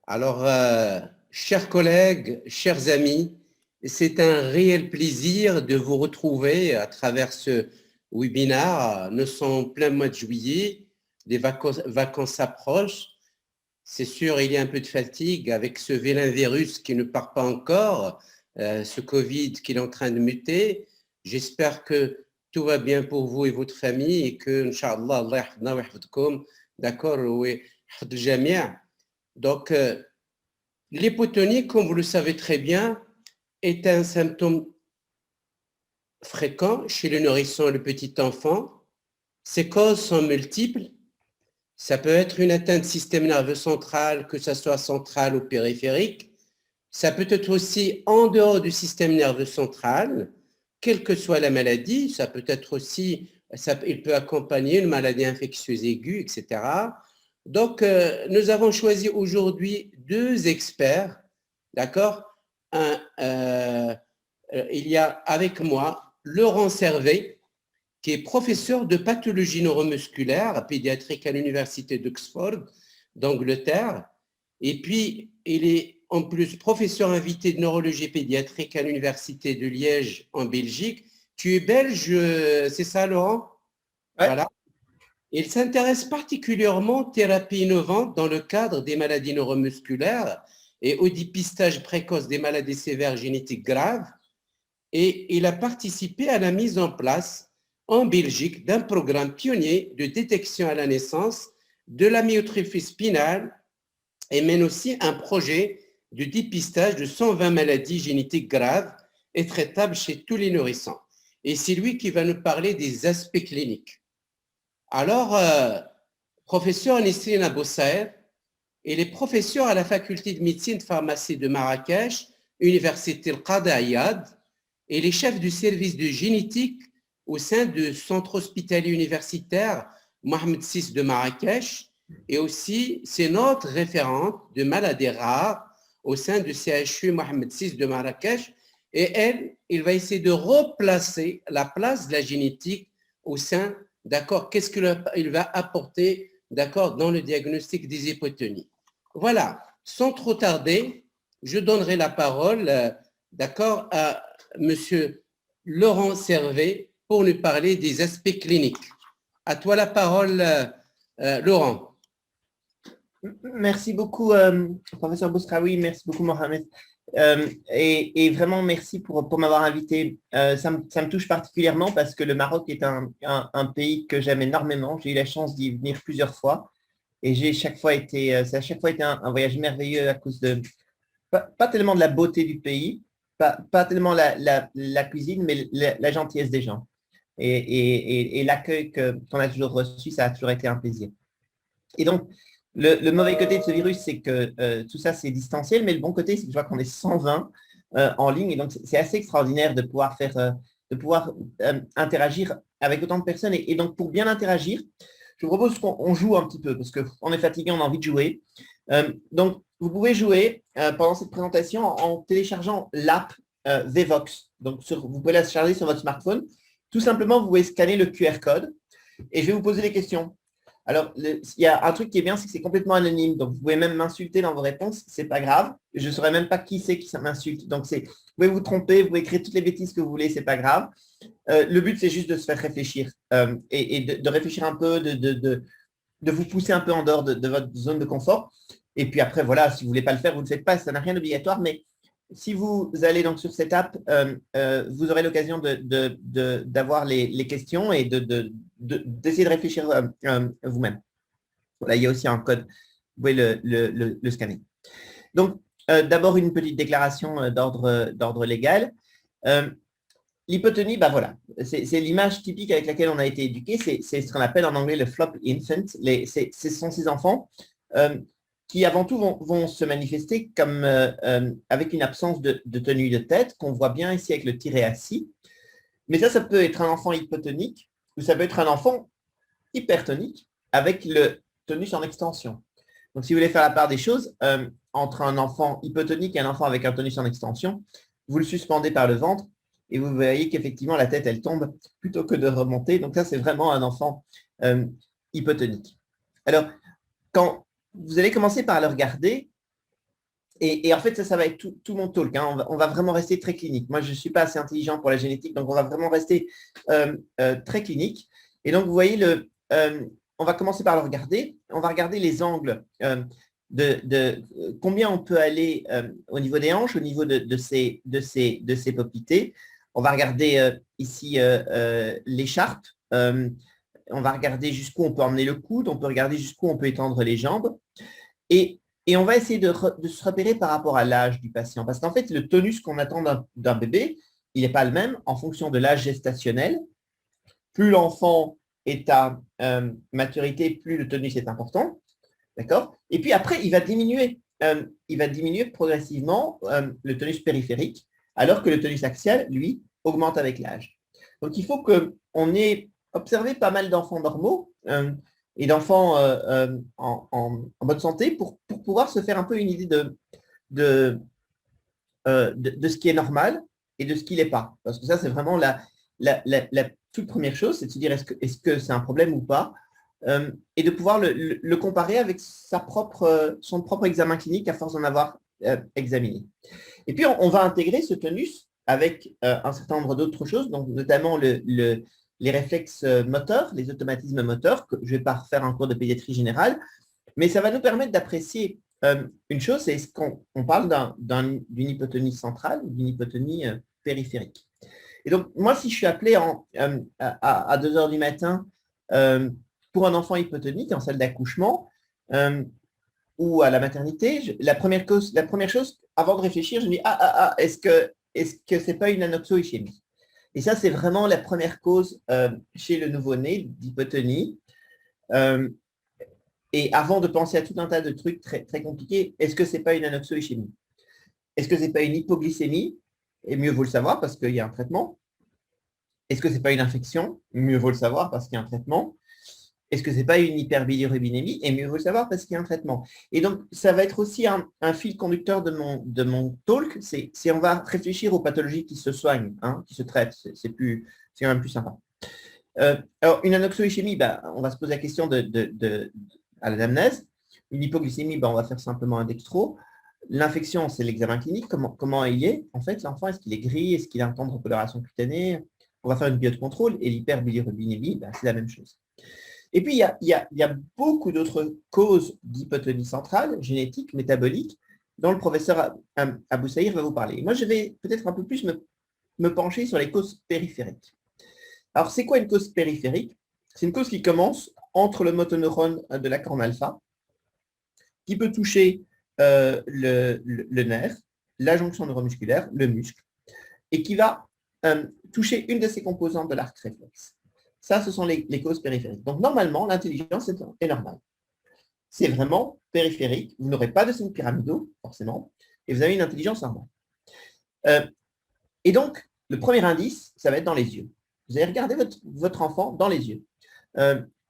Alors, chers collègues, chers amis, c'est un réel plaisir de vous retrouver à travers ce webinaire. Nous sommes en plein mois de juillet, les vacances approchent. C'est sûr, il y a un peu de fatigue avec ce vilain virus qui ne part pas encore, ce Covid qui est en train de muter. J'espère que tout va bien pour vous et votre famille et que, Inch'Allah, Allah yahfadna wa yahfadkoum, d'accord, oui, yahfad al-jami'. Donc, l'hypotonie, comme vous le savez très bien, est un symptôme fréquent chez le nourrisson et le petit enfant. Ses causes sont multiples. Ça peut être une atteinte du système nerveux central, que ce soit central ou périphérique. Ça peut être aussi en dehors du système nerveux central, quelle que soit la maladie. Ça peut être aussi, il peut accompagner une maladie infectieuse aiguë, etc. Donc, nous avons choisi aujourd'hui deux experts, d'accord. Il y a avec moi Laurent Servet, qui est professeur de pathologie neuromusculaire pédiatrique à l'université d'Oxford, d'Angleterre. Et puis, il est en plus professeur invité de neurologie pédiatrique à l'université de Liège, en Belgique. Tu es belge, c'est ça, Laurent? Ouais. Voilà. Il s'intéresse particulièrement aux thérapies innovantes dans le cadre des maladies neuromusculaires et au dépistage précoce des maladies sévères génétiques graves. Et il a participé à la mise en place en Belgique d'un programme pionnier de détection à la naissance de la myotrophie spinale et mène aussi un projet de dépistage de 120 maladies génétiques graves et traitables chez tous les nourrissons. Et c'est lui qui va nous parler des aspects cliniques. Alors, professeur Nesrine Aboussaer, il est professeur à la faculté de médecine de pharmacie de Marrakech, Université Al-Qada Iyad, et il est chef du service de génétique au sein du centre hospitalier universitaire Mohamed VI de Marrakech, et aussi c'est notre référente de maladies rares au sein du CHU Mohamed VI de Marrakech, et il va essayer de replacer la place de la génétique au sein, d'accord, qu'est-ce qu'il va apporter, d'accord, dans le diagnostic des hypotonies. Voilà, sans trop tarder, je donnerai la parole, d'accord, à Monsieur Laurent Servet pour nous parler des aspects cliniques. À toi la parole, Laurent. Merci beaucoup, professeur Boustraoui. Merci beaucoup, Mohamed. Et vraiment, merci pour m'avoir invité. Ça me touche particulièrement parce que le Maroc est un pays que j'aime énormément. J'ai eu la chance d'y venir plusieurs fois et ça a chaque fois été un voyage merveilleux à cause de, pas tellement de la beauté du pays, pas tellement la cuisine, mais la gentillesse des gens. Et l'accueil qu'on a toujours reçu, ça a toujours été un plaisir. Et donc, le mauvais côté de ce virus, c'est que tout ça, c'est distanciel, mais le bon côté, c'est que je vois qu'on est 120 en ligne. Et donc, c'est assez extraordinaire de pouvoir interagir avec autant de personnes. Et donc, pour bien interagir, je vous propose qu'on joue un petit peu, parce qu'on est fatigué, on a envie de jouer. Donc, vous pouvez jouer pendant cette présentation en téléchargeant l'app Vevox. Donc, vous pouvez la charger sur votre smartphone. Tout simplement, vous pouvez scanner le QR code et je vais vous poser des questions. Alors, il y a un truc qui est bien, c'est que c'est complètement anonyme. Donc, vous pouvez même m'insulter dans vos réponses. Ce n'est pas grave. Je ne saurais même pas qui c'est qui m'insulte. Donc, vous pouvez vous tromper, vous pouvez écrire toutes les bêtises que vous voulez, ce n'est pas grave. Le but, c'est juste de se faire réfléchir et de réfléchir un peu, de vous pousser un peu en dehors de votre zone de confort. Et puis après, voilà, si vous ne voulez pas le faire, vous ne le faites pas. Ça n'a rien d'obligatoire. Mais si vous allez donc sur cette app, vous aurez l'occasion d'avoir les questions et d'essayer de réfléchir vous-même. Voilà, il y a aussi un code, vous pouvez le scanner. Donc, d'abord, une petite déclaration d'ordre légal. L'hypotonie, voilà, c'est l'image typique avec laquelle on a été éduqué. C'est ce qu'on appelle en anglais le flop infant. Ce sont ces enfants qui, avant tout, vont se manifester comme avec une absence de tenue de tête, qu'on voit bien ici avec le tiret assis. Mais ça peut être un enfant hypotonique ou ça peut être un enfant hypertonique avec le tonus en extension. Donc, si vous voulez faire la part des choses, entre un enfant hypotonique et un enfant avec un tonus en extension, vous le suspendez par le ventre et vous voyez qu'effectivement, la tête, elle tombe plutôt que de remonter. Donc, ça, c'est vraiment un enfant hypotonique. Alors, quand vous allez commencer par le regarder, Et en fait, ça va être tout mon talk. Hein. On va vraiment rester très clinique. Moi, je ne suis pas assez intelligent pour la génétique, donc on va vraiment rester très clinique. Et donc, vous voyez, on va commencer par le regarder. On va regarder les angles de combien on peut aller au niveau des hanches, au niveau de ces poplités. On va regarder ici l'écharpe. On va regarder jusqu'où on peut emmener le coude. On peut regarder jusqu'où on peut étendre les jambes. Et on va essayer de se repérer par rapport à l'âge du patient. Parce qu'en fait, le tonus qu'on attend d'un bébé, il n'est pas le même en fonction de l'âge gestationnel. Plus l'enfant est à maturité, plus le tonus est important. D'accord? Et puis après, il va diminuer. Il va diminuer progressivement le tonus périphérique, alors que le tonus axial, lui, augmente avec l'âge. Donc, il faut qu'on ait observé pas mal d'enfants normaux et d'enfants en bonne santé pour pouvoir se faire un peu une idée de ce qui est normal et de ce qui l'est pas. Parce que ça, c'est vraiment la toute première chose, c'est de se dire est-ce que c'est un problème ou pas, et de pouvoir le comparer avec son propre examen clinique à force d'en avoir examiné. Et puis, on va intégrer ce tonus avec un certain nombre d'autres choses, donc notamment les réflexes moteurs, les automatismes moteurs, que je ne vais pas refaire un cours de pédiatrie générale, mais ça va nous permettre d'apprécier une chose, c'est ce qu'on parle d'une hypotonie centrale ou d'une hypotonie périphérique. Et donc, moi, si je suis appelé à 2 heures du matin pour un enfant hypotonique en salle d'accouchement ou à la maternité, la première chose, avant de réfléchir, je me dis est-ce que c'est pas une anoxo-ischémie? Et ça, c'est vraiment la première cause chez le nouveau-né d'hypotonie. Et avant de penser à tout un tas de trucs très, très compliqués, est-ce que c'est pas une anoxo-ischémie? Est-ce que c'est pas une hypoglycémie? Et mieux vaut le savoir parce qu'il y a un traitement. Est-ce que c'est pas une infection? Mieux vaut le savoir parce qu'il y a un traitement. Est-ce que c'est pas une hyperbilirubinémie? Et mieux vaut le savoir parce qu'il y a un traitement. Et donc, ça va être aussi un fil conducteur de mon talk, c'est on va réfléchir aux pathologies qui se soignent, hein, qui se traitent. C'est quand même plus sympa. Alors, une anoxo-ischémie, on va se poser la question à l'anamnèse. Une hypoglycémie, on va faire simplement un dextro. L'infection, c'est l'examen clinique. Comment il est? En fait, l'enfant, est-ce qu'il est gris? Est-ce qu'il a un temps de recoloration cutanée? On va faire une biocontrôle et l'hyperbilirubinémie, c'est la même chose. Et puis, il y a beaucoup d'autres causes d'hypotonie centrale, génétique, métabolique, dont le professeur Abou Saïr va vous parler. Moi, je vais peut-être un peu plus me pencher sur les causes périphériques. Alors, c'est quoi une cause périphérique? C'est une cause qui commence entre le motoneurone de la corne alpha, qui peut toucher le nerf, la jonction neuromusculaire, le muscle, et qui va toucher une de ces composantes de l'arc réflexe. Ça, ce sont les causes périphériques. Donc, normalement, l'intelligence est normale. C'est vraiment périphérique. Vous n'aurez pas de signes pyramidaux, forcément, et vous avez une intelligence normale. Et donc, le premier indice, ça va être dans les yeux. Vous allez regarder votre enfant dans les yeux.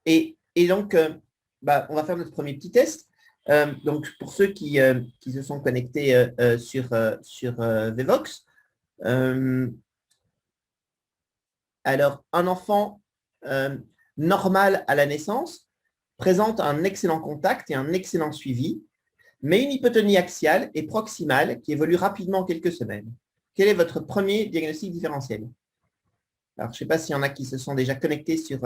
Et donc, on va faire notre premier petit test. Donc, pour ceux qui se sont connectés sur Vevox, alors, un enfant normal à la naissance présente un excellent contact et un excellent suivi, mais une hypotonie axiale et proximale qui évolue rapidement en quelques semaines. Quel est votre premier diagnostic différentiel? Alors, je ne sais pas s'il y en a qui se sont déjà connectés sur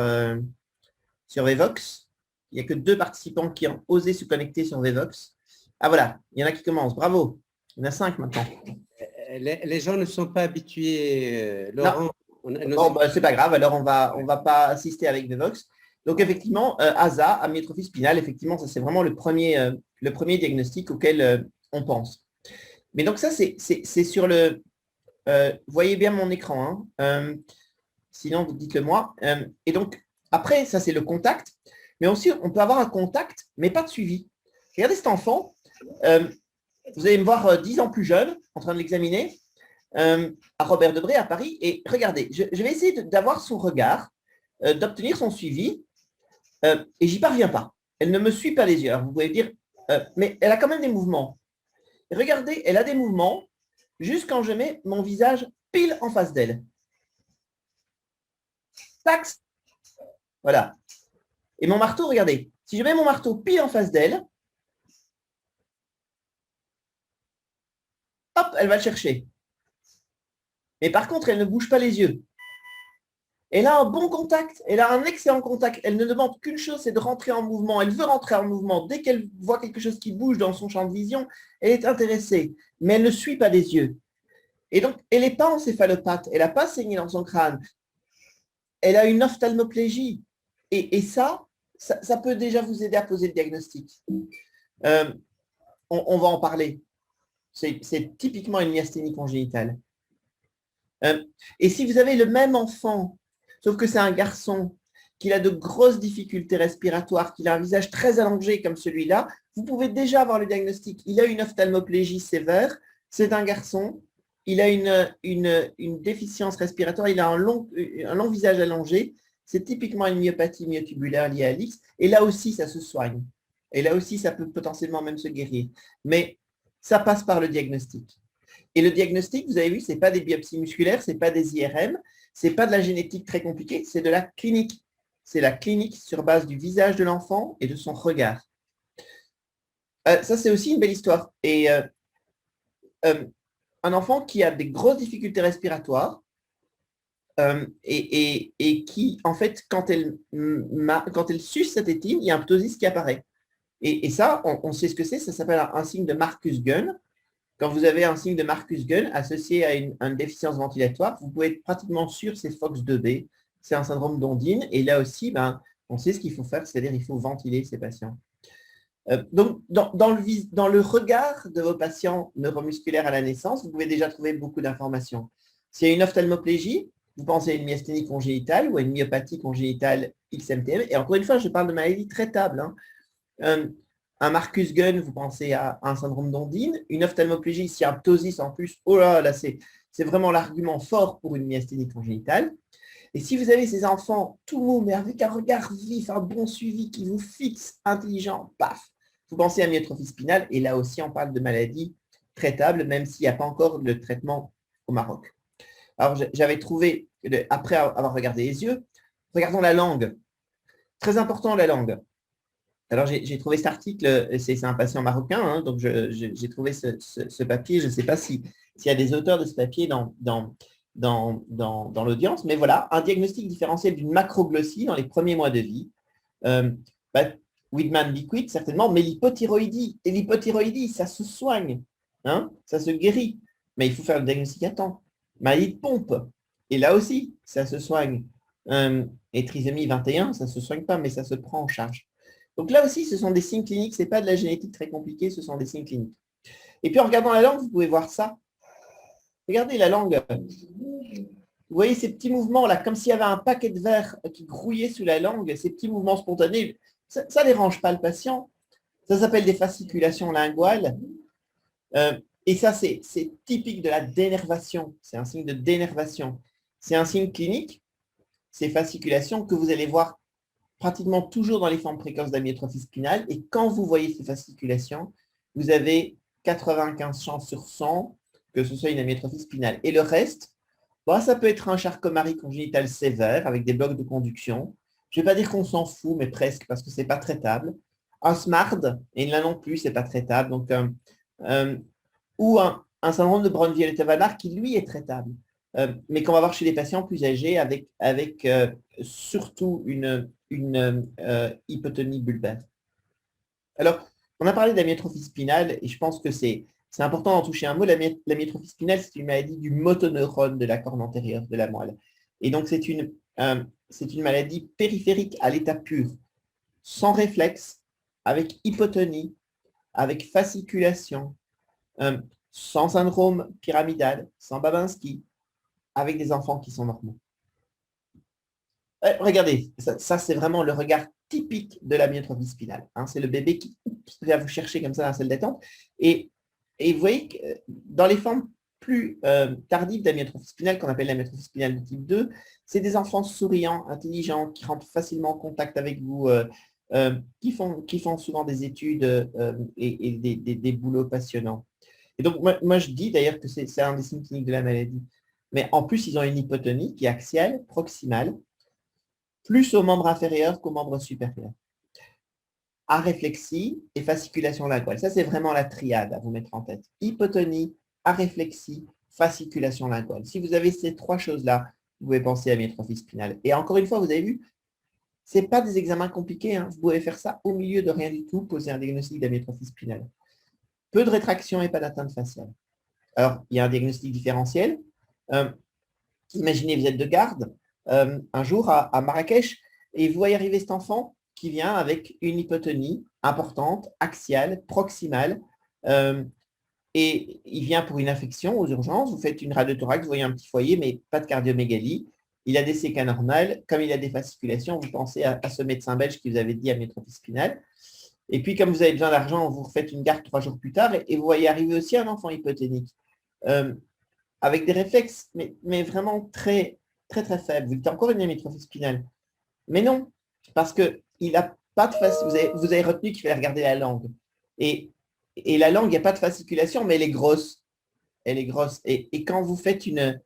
Vevox. Il n'y a que 2 participants qui ont osé se connecter sur Vevox. Ah voilà, il y en a qui commencent. Bravo. Il y en a 5 maintenant. Les gens ne sont pas habitués, Laurent. Bon, c'est pas grave, alors on va pas assister avec Vevox. Donc effectivement, ASA, amyotrophie spinale, effectivement, ça c'est vraiment le premier diagnostic auquel on pense. Mais donc ça, c'est sur le... voyez bien mon écran, hein, sinon vous dites-le moi. Et donc, après, ça c'est le contact, mais aussi on peut avoir un contact, mais pas de suivi. Regardez cet enfant, vous allez me voir 10 ans plus jeune, en train de l'examiner, à Robert Debré à Paris, et regardez, je vais essayer d'avoir son regard, d'obtenir son suivi, et j'y parviens pas. Elle ne me suit pas les yeux. Alors, vous pouvez dire, mais elle a quand même des mouvements. Et regardez, elle a des mouvements juste quand je mets mon visage pile en face d'elle. Tac. Voilà. Et mon marteau, regardez, si je mets mon marteau pile en face d'elle, hop, elle va le chercher. Mais par contre, elle ne bouge pas les yeux. Elle a un bon contact, elle a un excellent contact. Elle ne demande qu'une chose, c'est de rentrer en mouvement. Elle veut rentrer en mouvement. Dès qu'elle voit quelque chose qui bouge dans son champ de vision, elle est intéressée, mais elle ne suit pas des yeux. Et donc, elle n'est pas encéphalopathe, elle n'a pas saigné dans son crâne. Elle a une ophtalmoplégie. Et ça peut déjà vous aider à poser le diagnostic. On va en parler. C'est typiquement une myasthénie congénitale. Et si vous avez le même enfant, sauf que c'est un garçon, qu'il a de grosses difficultés respiratoires, qu'il a un visage très allongé comme celui-là, vous pouvez déjà avoir le diagnostic. Il a une ophtalmoplégie sévère, c'est un garçon, il a une déficience respiratoire, il a un long visage allongé, c'est typiquement une myopathie myotubulaire liée à l'X, et là aussi, ça se soigne. Et là aussi, ça peut potentiellement même se guérir. Mais ça passe par le diagnostic. Et le diagnostic, vous avez vu, ce n'est pas des biopsies musculaires, ce n'est pas des IRM, ce n'est pas de la génétique très compliquée, c'est de la clinique. C'est la clinique sur base du visage de l'enfant et de son regard. Ça, c'est aussi une belle histoire. Et un enfant qui a des grosses difficultés respiratoires et qui, en fait, quand elle suce sa tétine, il y a un ptosis qui apparaît. Et ça, on sait ce que c'est, ça s'appelle un signe de Marcus-Gunn. Quand vous avez un signe de Marcus-Gunn associé à une déficience ventilatoire, vous pouvez être pratiquement sûr que c'est FOX2B, c'est un syndrome d'Ondine. Et là aussi, on sait ce qu'il faut faire, c'est-à-dire il faut ventiler ces patients. Donc, dans le regard de vos patients neuromusculaires à la naissance, vous pouvez déjà trouver beaucoup d'informations. S'il y a une ophtalmoplégie, vous pensez à une myasthénie congénitale ou à une myopathie congénitale XMTM. Et encore une fois, je parle de maladies traitables. Un Marcus Gunn, vous pensez à un syndrome d'Ondine. Une ophtalmoplégie, s'il y a un ptosis en plus, oh là, c'est vraiment l'argument fort pour une myasthénie congénitale. Et si vous avez ces enfants tout mous, mais avec un regard vif, un bon suivi qui vous fixe, intelligent, paf, vous pensez à myotrophie spinale. Et là aussi, on parle de maladies traitables, même s'il n'y a pas encore de traitement au Maroc. Alors, j'avais trouvé, après avoir regardé les yeux, regardons la langue. Très important, la langue. Alors, j'ai trouvé cet article, c'est un patient marocain, donc j'ai trouvé ce papier. Je ne sais pas s'il y a des auteurs de ce papier dans l'audience, mais voilà, un diagnostic différentiel d'une macroglossie dans les premiers mois de vie. Widman liquide, certainement, mais l'hypothyroïdie. Et l'hypothyroïdie, ça se soigne, ça se guérit, mais il faut faire le diagnostic à temps. Maladie de pompe, et là aussi, ça se soigne. Et trisomie 21, ça ne se soigne pas, mais ça se prend en charge. Donc là aussi, ce sont des signes cliniques, ce n'est pas de la génétique très compliquée, ce sont des signes cliniques. Et puis en regardant la langue, vous pouvez voir ça. Regardez la langue. Vous voyez ces petits mouvements là, comme s'il y avait un paquet de verre qui grouillait sous la langue, ces petits mouvements spontanés, ça ne dérange pas le patient. Ça s'appelle des fasciculations linguales. Et ça, c'est typique de la dénervation. C'est un signe de dénervation. C'est un signe clinique, ces fasciculations, que vous allez voir pratiquement toujours dans les formes précoces d'amyotrophie spinale. Et quand vous voyez ces fasciculations, vous avez 95 chances sur 100 que ce soit une amyotrophie spinale. Et le reste, ça peut être un Charcot-Marie congénital sévère avec des blocs de conduction. Je ne vais pas dire qu'on s'en fout, mais presque, parce que ce n'est pas traitable. Un SMARD, et là non plus, ce n'est pas traitable. Donc, ou un syndrome de Brown-Violetta-Vallar qui, lui, est traitable. Mais qu'on va voir chez les patients plus âgés avec surtout une hypotonie bulbaire. Alors, on a parlé d'amyotrophie spinale et je pense que c'est important d'en toucher un mot. L'amyotrophie spinale, c'est une maladie du motoneurone de la corne antérieure de la moelle. Et donc, c'est une maladie périphérique à l'état pur, sans réflexe, avec hypotonie, avec fasciculation, sans syndrome pyramidal, sans Babinski, avec des enfants qui sont normaux. Regardez, ça c'est vraiment le regard typique de la myotrophie spinale. C'est le bébé qui va vous chercher comme ça dans la salle d'attente. Et vous voyez que dans les formes plus tardives d'amyotrophie spinale, qu'on appelle l'amyotrophie spinale de type 2, c'est des enfants souriants, intelligents, qui rentrent facilement en contact avec vous, qui font souvent des études et des boulots passionnants. Et donc, moi je dis d'ailleurs que c'est un des signes cliniques de la maladie. Mais en plus, ils ont une hypotonie qui est axiale, proximale, plus aux membres inférieurs qu'aux membres supérieurs. Aréflexie et fasciculation linguale. Ça, c'est vraiment la triade à vous mettre en tête. Hypotonie, aréflexie, fasciculation linguale. Si vous avez ces trois choses-là, vous pouvez penser à myétrophie spinale. Et encore une fois, vous avez vu, ce n'est pas des examens compliqués. Hein. Vous pouvez faire ça au milieu de rien du tout, poser un diagnostic d'amyotrophie spinale. Peu de rétraction et pas d'atteinte faciale. Alors, il y a un diagnostic différentiel. Imaginez, vous êtes de garde un jour à Marrakech et vous voyez arriver cet enfant qui vient avec une hypotonie importante, axiale, proximale, et il vient pour une infection aux urgences. Vous faites une radiothorax, vous voyez un petit foyer, mais pas de cardiomégalie. Il a des CK normales. Comme il a des fasciculations, vous pensez à ce médecin belge qui vous avait dit amyotrophie spinale. Et puis, comme vous avez besoin d'argent, vous refaites une garde 3 jours plus tard et vous voyez arriver aussi un enfant hypoténique avec des réflexes, mais vraiment très, très, très faibles. Vous dites encore une amyotrophie spinale. Mais non, parce qu'il n'a pas de fasciculation. Vous avez retenu qu'il fallait regarder la langue. Et la langue, il n'y a pas de fasciculation, mais elle est grosse. Elle est grosse. Et quand vous faites une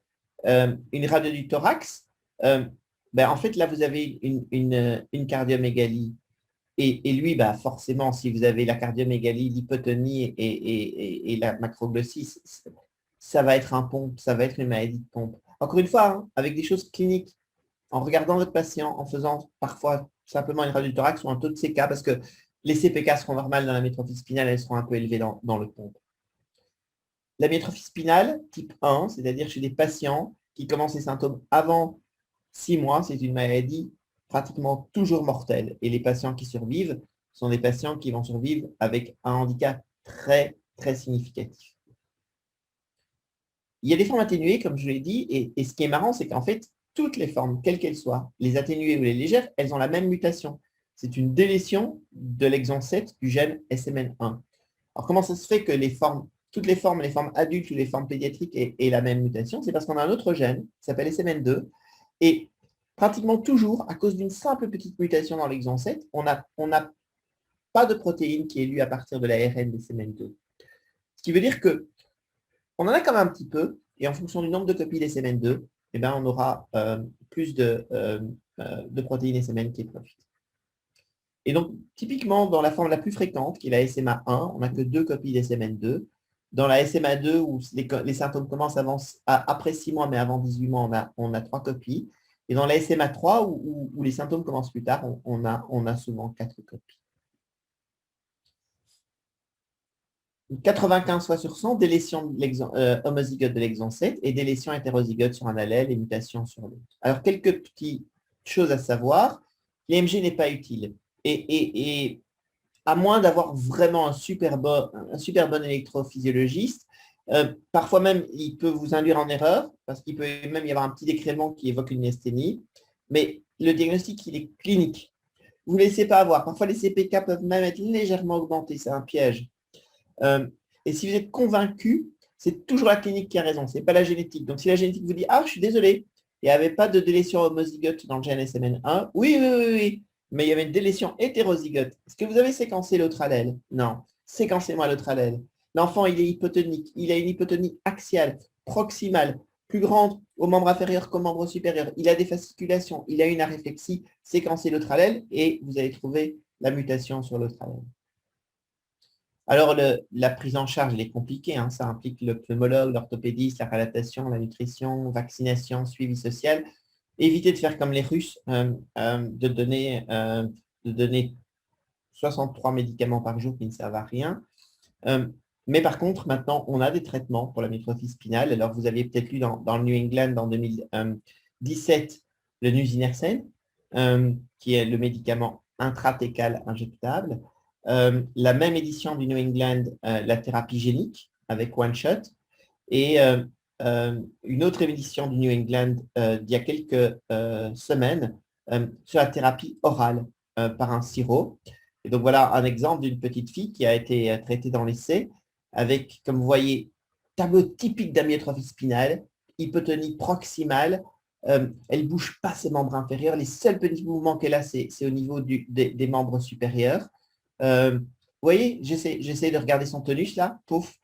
radio du thorax, en fait, là, vous avez une cardiomégalie. Et lui, forcément, si vous avez la cardiomégalie, l'hypotonie et la macroglossie, ça va être un pompe, ça va être une maladie de pompe. Encore une fois, hein, avec des choses cliniques, en regardant votre patient, en faisant parfois simplement une radio du thorax ou un taux de CK, parce que les CPK seront normales dans la myétrophie spinale, elles seront un peu élevées dans le pompe. La myétrophie spinale, type 1, c'est-à-dire chez des patients qui commencent les symptômes avant 6 mois, c'est une maladie pratiquement toujours mortelle. Et les patients qui survivent sont des patients qui vont survivre avec un handicap très, très significatif. Il y a des formes atténuées, comme je l'ai dit, et ce qui est marrant, c'est qu'en fait, toutes les formes, quelles qu'elles soient, les atténuées ou les légères, elles ont la même mutation. C'est une délétion de l'exon 7 du gène SMN1. Alors, comment ça se fait que toutes les formes adultes ou les formes pédiatriques aient la même mutation? C'est parce qu'on a un autre gène qui s'appelle SMN2. Et pratiquement toujours, à cause d'une simple petite mutation dans l'exon 7, on n'a pas de protéine qui est lue à partir de l'ARN des SMN2. Ce qui veut dire qu'on en a quand même un petit peu, et en fonction du nombre de copies des SMN2, on aura plus de protéines SMN qui est produite. Et donc, typiquement, dans la forme la plus fréquente, qui est la SMA1, on n'a que 2 copies des SMN2. Dans la SMA2, où les symptômes commencent après 6 mois, mais avant 18 mois, on a 3 copies. Et dans la SMA3, où les symptômes commencent plus tard, on a souvent 4 copies. 95 fois sur 100, délétion homozygote de l'exon 7 et délétion hétérozygote sur un allèle et mutation sur l'autre. Alors, quelques petites choses à savoir. L'IMG n'est pas utile. Et à moins d'avoir vraiment un super bon électrophysiologiste, parfois même, il peut vous induire en erreur, parce qu'il peut même y avoir un petit décrément qui évoque une myasthénie. Mais le diagnostic, il est clinique. Vous ne laissez pas avoir. Parfois, les CPK peuvent même être légèrement augmentés. C'est un piège. Et si vous êtes convaincu, c'est toujours la clinique qui a raison. Ce n'est pas la génétique. Donc, si la génétique vous dit « Ah, je suis désolé, il n'y avait pas de délétion homozygote dans le gène SMN1. » Oui. Mais il y avait une délétion hétérozygote. Est-ce que vous avez séquencé l'autre allèle? Non. Séquencez-moi l'autre allèle. L'enfant, il est hypotonique. Il a une hypotonie axiale, proximale, plus grande au membre inférieur qu'au membre supérieur. Il a des fasciculations. Il a une aréflexie. Séquencez l'autre allèle et vous allez trouver la mutation sur l'autre allèle. Alors, la prise en charge, elle est compliquée. Hein. Ça implique le pneumologue, l'orthopédiste, la réadaptation, la nutrition, vaccination, suivi social. Évitez de faire comme les Russes, de donner 63 médicaments par jour qui ne servent à rien. Mais par contre, maintenant, on a des traitements pour la myétrophie spinale. Alors, vous aviez peut-être lu dans le New England en 2017 le nusinersen, qui est le médicament intratécal injectable. La même édition du New England, la thérapie génique avec One Shot. Et une autre édition du New England d'il y a quelques semaines sur la thérapie orale par un sirop. Et donc, voilà un exemple d'une petite fille qui a été traitée dans l'essai avec, comme vous voyez, tableau typique d'amyotrophie spinale, hypotonie proximale. Elle ne bouge pas ses membres inférieurs. Les seuls petits mouvements qu'elle a, c'est au niveau des membres supérieurs. Vous voyez, j'essaie de regarder son tonus là. Pouf,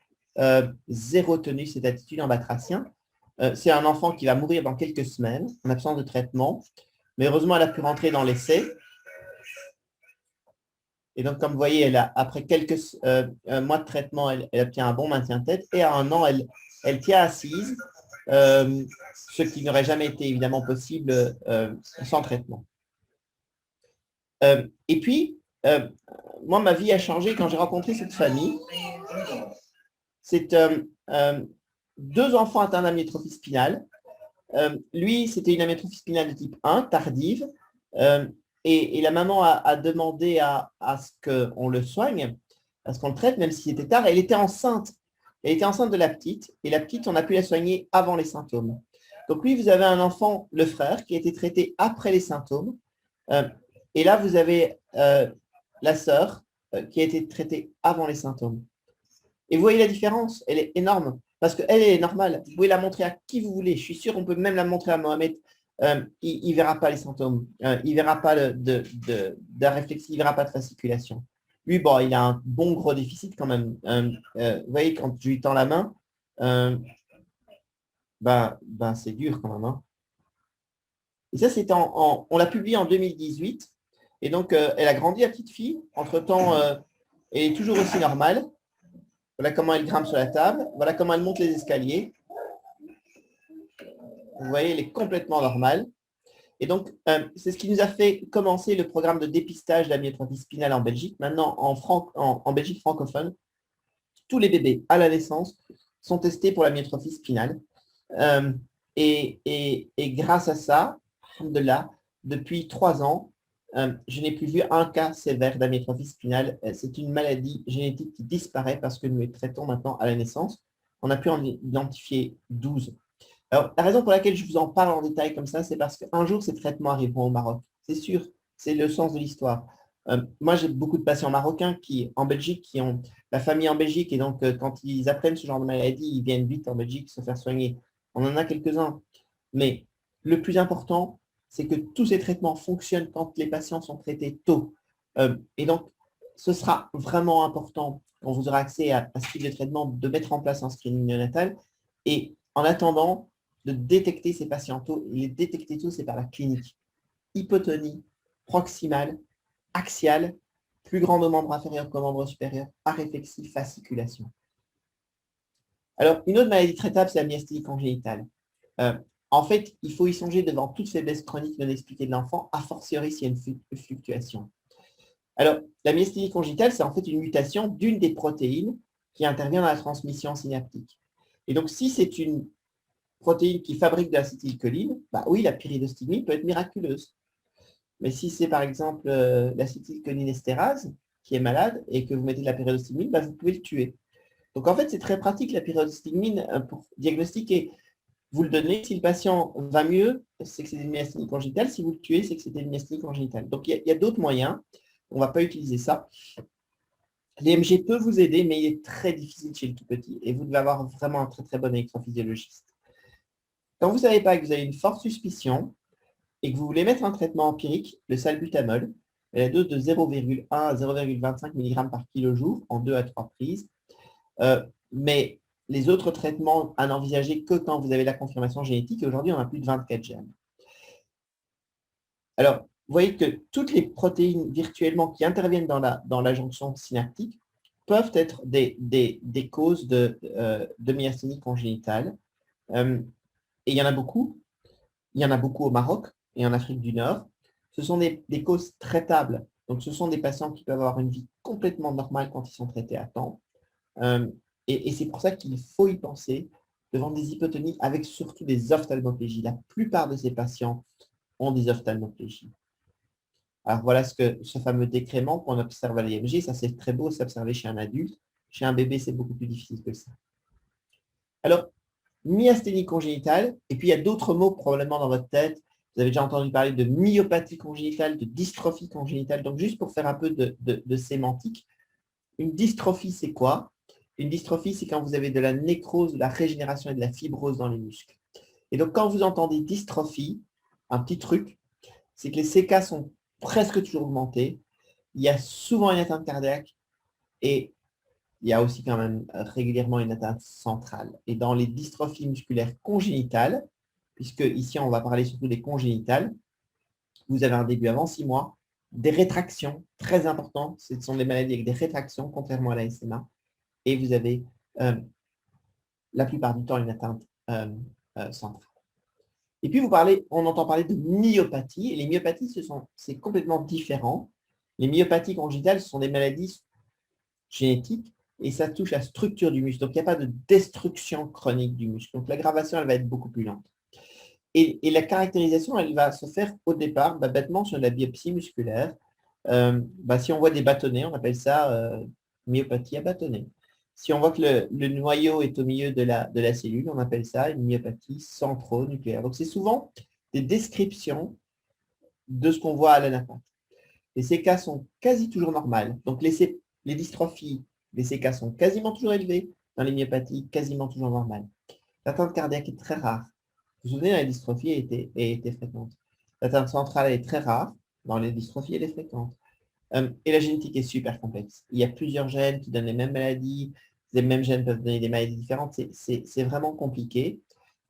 zéro tonus, cette attitude en batracien. C'est un enfant qui va mourir dans quelques semaines en absence de traitement. Mais heureusement, elle a pu rentrer dans l'essai. Et donc, comme vous voyez, après quelques mois de traitement, elle obtient un bon maintien de tête. Et à 1 an, elle tient assise, ce qui n'aurait jamais été évidemment possible sans traitement. Et puis, moi, ma vie a changé quand j'ai rencontré cette famille. C'est 2 enfants atteints d'amyotrophie spinale. Lui, c'était une amyotrophie spinale de type 1, tardive. Et la maman a demandé à ce qu'on le soigne, à ce qu'on le traite, même si c'était tard. Elle était enceinte. Elle était enceinte de la petite. Et la petite, on a pu la soigner avant les symptômes. Donc, lui, vous avez un enfant, le frère, qui a été traité après les symptômes. Et là, vous avez la sœur qui a été traitée avant les symptômes. Et vous voyez la différence, elle est énorme, parce qu'elle est normale. Vous pouvez la montrer à qui vous voulez. Je suis sûr qu'on peut même la montrer à Mohamed. Il ne verra pas les symptômes. Il ne verra pas de réflexe, il ne verra pas de fasciculation. Lui, bon, il a un bon gros déficit quand même. Vous voyez, quand je lui tends la main, c'est dur quand même. Hein. Et ça, c'est on l'a publié en 2018. Et donc, elle a grandi, la petite fille. Entre-temps, elle est toujours aussi normale. Voilà comment elle grimpe sur la table. Voilà comment elle monte les escaliers. Vous voyez, elle est complètement normale. Et donc, c'est ce qui nous a fait commencer le programme de dépistage de la myotrophie spinale en Belgique. Maintenant, en Belgique francophone, tous les bébés à la naissance sont testés pour la myotrophie spinale. Et grâce à ça, alhamdoulilah, depuis 3 ans, je n'ai plus vu un cas sévère d'amyotrophie spinale. C'est une maladie génétique qui disparaît parce que nous les traitons maintenant à la naissance. On a pu en identifier 12. Alors, la raison pour laquelle je vous en parle en détail comme ça, c'est parce qu'un jour, ces traitements arriveront au Maroc. C'est sûr, c'est le sens de l'histoire. Moi, j'ai beaucoup de patients marocains en Belgique, qui ont la famille en Belgique. Et donc, quand ils apprennent ce genre de maladie, ils viennent vite en Belgique se faire soigner. On en a quelques-uns. Mais le plus important, c'est que tous ces traitements fonctionnent quand les patients sont traités tôt. Et donc, ce sera vraiment important, quand vous aurez accès à ce type de traitement, de mettre en place un screening néonatal. Et en attendant, de détecter ces patients tôt. Et les détecter tôt, c'est par la clinique. Hypotonie proximale, axiale, plus grand de membre inférieur que membre supérieur, aréflexie, fasciculation. Alors, une autre maladie traitable, c'est la myasthénie congénitale. En fait, il faut y songer devant toute faiblesse chronique non expliquée de l'enfant, a fortiori s'il y a une fluctuation. Alors, la myasthénie congénitale, c'est en fait une mutation d'une des protéines qui intervient dans la transmission synaptique. Et donc, si c'est une protéine qui fabrique de l'acétylcholine, oui, la pyridostigmie peut être miraculeuse. Mais si c'est par exemple l'acétylcholinestérase qui est malade et que vous mettez de la pyridostigmine, vous pouvez le tuer. Donc, en fait, c'est très pratique la pyridostigmine pour diagnostiquer. Vous le donnez, si le patient va mieux, c'est que c'est une myasthénie congénitale. Si vous le tuez, c'est que c'était une myasthénie congénitale. Donc, il y a d'autres moyens. On ne va pas utiliser ça. L'EMG peut vous aider, mais il est très difficile chez le tout petit. Et vous devez avoir vraiment un très, très bon électrophysiologiste. Quand vous ne savez pas que vous avez une forte suspicion et que vous voulez mettre un traitement empirique, le salbutamol, la dose de 0,1 à 0,25 mg par kilo jour en 2 à 3 prises. Mais les autres traitements à n'envisager que quand vous avez la confirmation génétique. Et aujourd'hui, on a plus de 24 gènes. Alors, vous voyez que toutes les protéines virtuellement qui interviennent dans la jonction synaptique peuvent être des causes de myasthénie congénitale. Et il y en a beaucoup. Il y en a beaucoup au Maroc et en Afrique du Nord. Ce sont des causes traitables. Donc, ce sont des patients qui peuvent avoir une vie complètement normale quand ils sont traités à temps. Et c'est pour ça qu'il faut y penser devant des hypotonies avec surtout des ophtalmoplégies. La plupart de ces patients ont des ophtalmoplégies. Alors, voilà ce fameux décrément qu'on observe à l'IMG. Ça, c'est très beau s'observer chez un adulte. Chez un bébé, c'est beaucoup plus difficile que ça. Alors, myasthénie congénitale, et puis il y a d'autres mots probablement dans votre tête. Vous avez déjà entendu parler de myopathie congénitale, de dystrophie congénitale. Donc, juste pour faire un peu de sémantique, une dystrophie, c'est quoi? Une dystrophie, c'est quand vous avez de la nécrose, de la régénération et de la fibrose dans les muscles. Et donc, quand vous entendez dystrophie, un petit truc, c'est que les CK sont presque toujours augmentés. Il y a souvent une atteinte cardiaque et il y a aussi quand même régulièrement une atteinte centrale. Et dans les dystrophies musculaires congénitales, puisque ici on va parler surtout des congénitales, vous avez un début avant 6 mois, des rétractions, très important. Ce sont des maladies avec des rétractions, contrairement à la SMA. Et vous avez la plupart du temps une atteinte centrale. Et puis, on entend parler de myopathie. Et les myopathies, c'est complètement différent. Les myopathies congénitales, ce sont des maladies génétiques et ça touche la structure du muscle. Donc, il n'y a pas de destruction chronique du muscle. Donc, l'aggravation, elle va être beaucoup plus lente. Et la caractérisation, elle va se faire au départ, bêtement, sur la biopsie musculaire. Si on voit des bâtonnets, on appelle ça myopathie à bâtonnets. Si on voit que le noyau est au milieu de la cellule, on appelle ça une myopathie centronucléaire. Donc, c'est souvent des descriptions de ce qu'on voit à l'anapath. Les CK sont quasi toujours normales. Donc, les dystrophies, les CK sont quasiment toujours élevées. Dans les myopathies, quasiment toujours normales. L'atteinte cardiaque est très rare. Vous vous souvenez, dans les dystrophies, elle était fréquente. L'atteinte centrale est très rare. Dans les dystrophies, elle est fréquente. Et la génétique est super complexe. Il y a plusieurs gènes qui donnent les mêmes maladies. Les mêmes gènes peuvent donner des maladies différentes. C'est vraiment compliqué.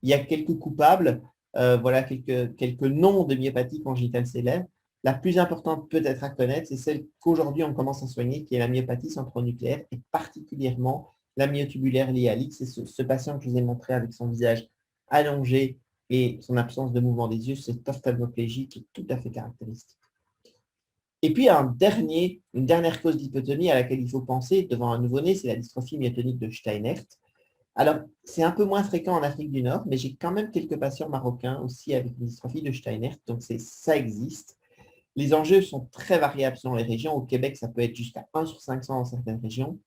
Il y a quelques coupables. Voilà quelques noms de myopathie congénitale célèbres. La plus importante peut-être à connaître, c'est celle qu'aujourd'hui on commence à soigner, qui est la myopathie centronucléaire et particulièrement la myotubulaire liée à l'X. C'est ce patient que je vous ai montré avec son visage allongé et son absence de mouvement des yeux, cette ophtalmoplégie qui est tout à fait caractéristique. Et puis, une dernière cause d'hypotonie à laquelle il faut penser devant un nouveau-né, c'est la dystrophie myotonique de Steinert. Alors, c'est un peu moins fréquent en Afrique du Nord, mais j'ai quand même quelques patients marocains aussi avec une dystrophie de Steinert, donc ça existe. Les enjeux sont très variables selon les régions. Au Québec, ça peut être jusqu'à 1 sur 500 dans certaines régions.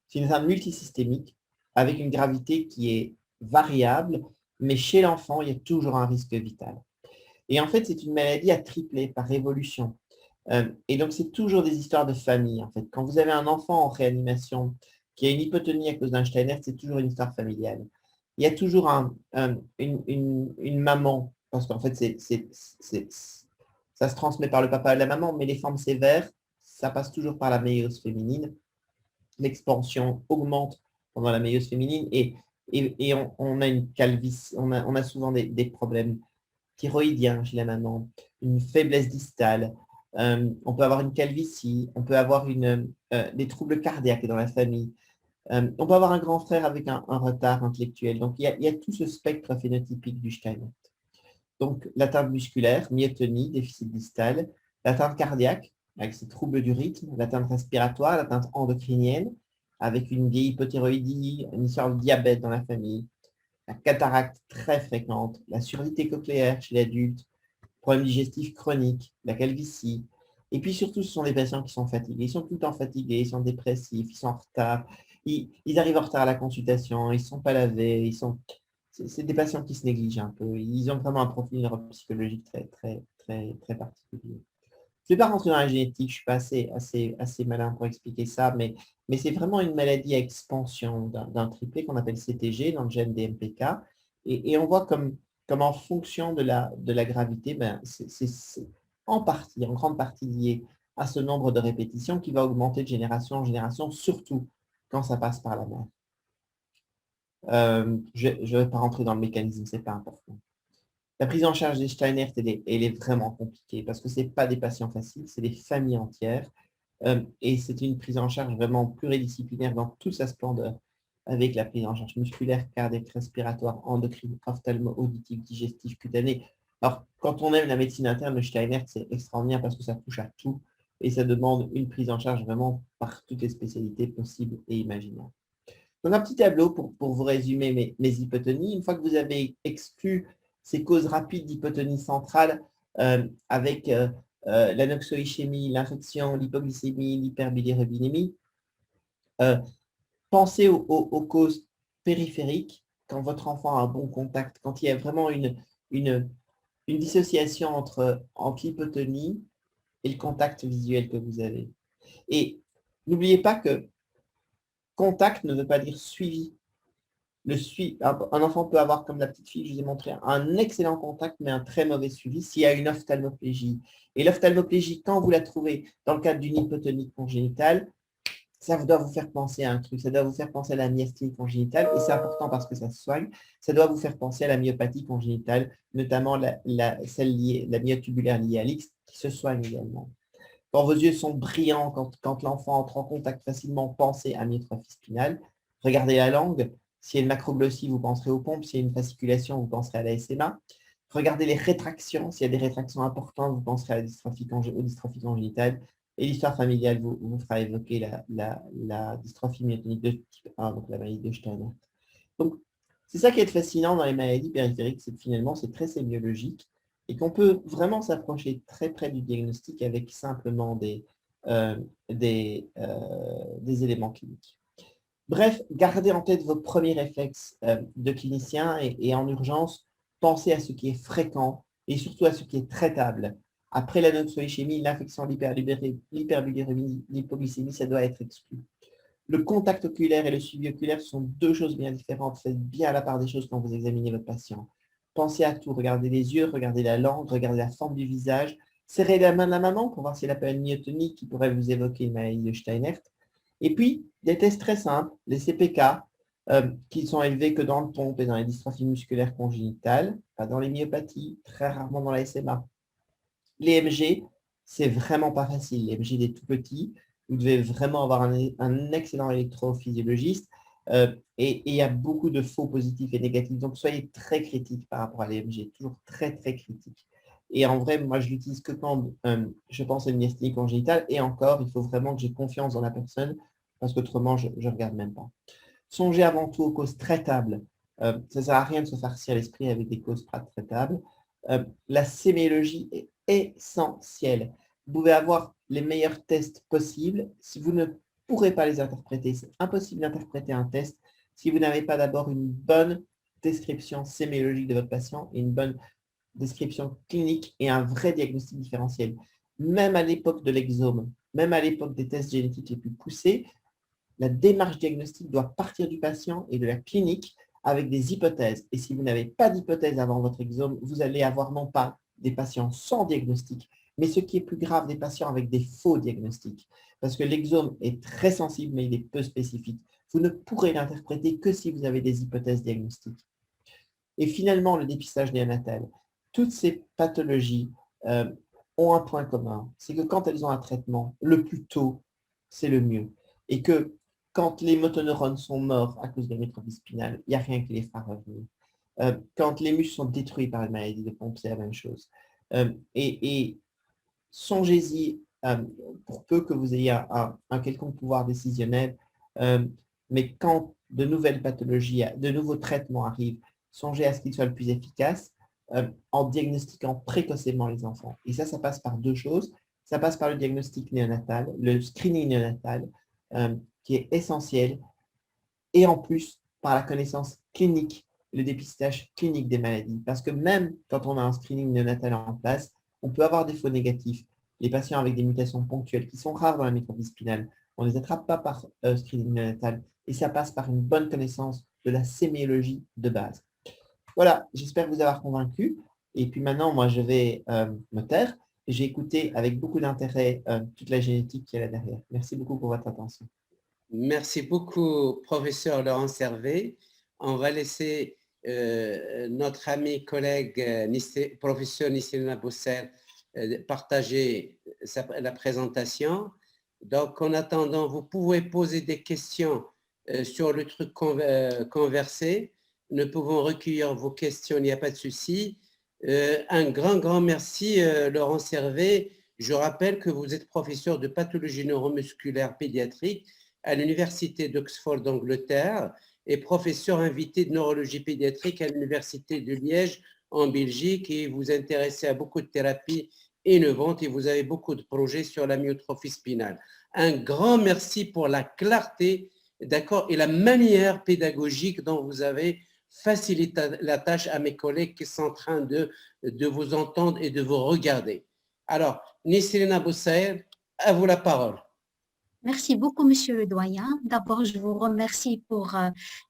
C'est une atteinte multisystémique avec une gravité qui est variable, mais chez l'enfant, il y a toujours un risque vital. Et en fait, c'est une maladie à tripler par évolution. Et donc, c'est toujours des histoires de famille. En fait, quand vous avez un enfant en réanimation qui a une hypotonie à cause d'un Steinert, c'est toujours une histoire familiale. Il y a toujours une maman, parce qu'en fait, ça se transmet par le papa et la maman, mais les formes sévères, ça passe toujours par la méiose féminine. L'expansion augmente pendant la méiose féminine et on a une calvitie, on a souvent des problèmes thyroïdiens chez la maman, une faiblesse distale. On peut avoir une calvitie, on peut avoir des troubles cardiaques dans la famille. On peut avoir un grand frère avec un retard intellectuel. Donc, il y a tout ce spectre phénotypique du Steinert. Donc, l'atteinte musculaire, myotonie, déficit distal, l'atteinte cardiaque, avec ses troubles du rythme, l'atteinte respiratoire, l'atteinte endocrinienne, avec une vieille hypothyroïdie, une histoire de diabète dans la famille, la cataracte très fréquente, la surdité cochléaire chez l'adulte, problèmes digestifs chroniques, la calvitie. Et puis surtout, ce sont des patients qui sont fatigués. Ils sont tout le temps fatigués, ils sont dépressifs, ils sont en retard, ils arrivent en retard à la consultation, ils ne sont pas lavés, c'est des patients qui se négligent un peu. Ils ont vraiment un profil neuropsychologique très, très, très, très particulier. Je ne vais pas rentrer dans la génétique, je ne suis pas assez malin pour expliquer ça, mais c'est vraiment une maladie à expansion d'un triplet qu'on appelle CTG dans le gène DMPK. Et on voit comme en fonction de la gravité, c'est en grande partie lié à ce nombre de répétitions qui va augmenter de génération en génération, surtout quand ça passe par la mère. Je ne vais pas rentrer dans le mécanisme, ce n'est pas important. La prise en charge des Steinert, elle est vraiment compliquée parce que ce n'est pas des patients faciles, c'est des familles entières. Et c'est une prise en charge vraiment pluridisciplinaire dans toute sa splendeur, avec la prise en charge musculaire, cardiaque, respiratoire, endocrine, ophtalmo, auditive, digestive, cutanée. Alors, quand on aime la médecine interne, le Steinert, c'est extraordinaire parce que ça touche à tout et ça demande une prise en charge vraiment par toutes les spécialités possibles et imaginables. Donc, un petit tableau pour vous résumer mes hypotonies. Une fois que vous avez exclu ces causes rapides d'hypotonie centrale avec l'anoxoïchémie, l'infection, l'hypoglycémie, l'hyperbilirubinémie, pensez aux causes périphériques quand votre enfant a un bon contact, quand il y a vraiment une dissociation entre l'hypotonie et le contact visuel que vous avez. Et n'oubliez pas que contact ne veut pas dire suivi. Un enfant peut avoir, comme la petite fille que je vous ai montré, un excellent contact, mais un très mauvais suivi s'il y a une ophtalmoplégie. Et l'ophtalmoplégie, quand vous la trouvez dans le cadre d'une hypotonie congénitale, ça doit vous faire penser à un truc, ça doit vous faire penser à la myasthénie congénitale, et c'est important parce que ça se soigne, ça doit vous faire penser à la myopathie congénitale, notamment celle liée, la myotubulaire liée à l'X, qui se soigne également. Quand vos yeux sont brillants, quand l'enfant entre en contact facilement, pensez à myotrophie spinale. Regardez la langue. S'il y a une macroglossie, vous penserez aux pompes. S'il y a une fasciculation, vous penserez à la SMA. Regardez les rétractions. S'il y a des rétractions importantes, vous penserez à la aux dystrophies congénitales. Et l'histoire familiale vous fera évoquer la dystrophie myotonique de type 1, donc la maladie de Steiner. Donc, c'est ça qui est fascinant dans les maladies périphériques, c'est que finalement, c'est très sémiologique et qu'on peut vraiment s'approcher très près du diagnostic avec simplement des éléments cliniques. Bref, gardez en tête vos premiers réflexes de clinicien et en urgence, pensez à ce qui est fréquent et surtout à ce qui est traitable. Après la noxoïchémie, l'infection, l'hyperbilirubinie, l'hypoglycémie, ça doit être exclu. Le contact oculaire et le suivi oculaire sont deux choses bien différentes. Faites bien la part des choses quand vous examinez votre patient. Pensez à tout. Regardez les yeux, regardez la langue, regardez la forme du visage. Serrez la main de la maman pour voir si elle a pas une myotonie qui pourrait vous évoquer une maladie de Steinert. Et puis, des tests très simples, les CPK, qui sont élevés que dans le pompe et dans les dystrophies musculaires congénitales, pas dans les myopathies, très rarement dans la SMA. Les MG, c'est vraiment pas facile. Les MG des tout petits, vous devez vraiment avoir un excellent électrophysiologiste et il y a beaucoup de faux positifs et négatifs. Donc, soyez très critique par rapport à l'EMG, toujours très, très critique. Et en vrai, moi, je l'utilise que quand je pense à une myasthénie congénitale. Et encore, il faut vraiment que j'ai confiance dans la personne parce qu'autrement, je ne regarde même pas. Songez avant tout aux causes traitables. Ça ne sert à rien de se farcir l'esprit avec des causes pas traitables. La sémiologie est essentielle. Vous pouvez avoir les meilleurs tests possibles. Si vous ne pourrez pas les interpréter, c'est impossible d'interpréter un test si vous n'avez pas d'abord une bonne description sémiologique de votre patient et une bonne description clinique et un vrai diagnostic différentiel. Même à l'époque de l'exome, même à l'époque des tests génétiques les plus poussés, la démarche diagnostique doit partir du patient et de la clinique avec des hypothèses. Et si vous n'avez pas d'hypothèse avant votre exome, vous allez avoir non pas des patients sans diagnostic, mais ce qui est plus grave, des patients avec des faux diagnostics. Parce que l'exome est très sensible, mais il est peu spécifique. Vous ne pourrez l'interpréter que si vous avez des hypothèses diagnostiques. Et finalement, le dépistage néonatal. Toutes ces pathologies ont un point commun, c'est que quand elles ont un traitement, le plus tôt, c'est le mieux. Et que quand les motoneurones sont morts à cause de l'amyotrophie spinale, il n'y a rien qui les fera revenir. Quand les muscles sont détruits par une maladie de pompe, c'est la même chose. Et songez-y, pour peu que vous ayez un quelconque pouvoir décisionnel, mais quand de nouvelles pathologies, de nouveaux traitements arrivent, songez à ce qu'ils soient le plus efficaces en diagnostiquant précocement les enfants. Et ça passe par deux choses. Ça passe par le diagnostic néonatal, le screening néonatal, qui est essentiel, et en plus par la connaissance clinique, le dépistage clinique des maladies. Parce que même quand on a un screening néonatal en place, on peut avoir des faux négatifs. Les patients avec des mutations ponctuelles qui sont rares dans la myotrophie spinale, on ne les attrape pas par screening néonatal et ça passe par une bonne connaissance de la sémiologie de base. Voilà, j'espère vous avoir convaincu. Et puis maintenant, moi, je vais me taire. J'ai écouté avec beaucoup d'intérêt toute la génétique qui est là derrière. Merci beaucoup pour votre attention. Merci beaucoup, professeur Laurent Servet. On va laisser notre ami collègue professeur Nisséna Bousser partager la présentation. Donc, en attendant, vous pouvez poser des questions sur le truc conversé. Nous pouvons recueillir vos questions, il n'y a pas de souci. Un grand merci, Laurent Servet. Je rappelle que vous êtes professeur de pathologie neuromusculaire pédiatrique à l'Université d'Oxford d'Angleterre et professeur invité de neurologie pédiatrique à l'Université de Liège en Belgique, et vous intéressez à beaucoup de thérapies innovantes et vous avez beaucoup de projets sur la myotrophie spinale. Un grand merci pour la clarté, d'accord, et la manière pédagogique dont vous avez facilité la tâche à mes collègues qui sont en train de vous entendre et de vous regarder. Alors, Nisrina Boussaïr, à vous la parole. Merci beaucoup, Monsieur le doyen. D'abord, je vous remercie pour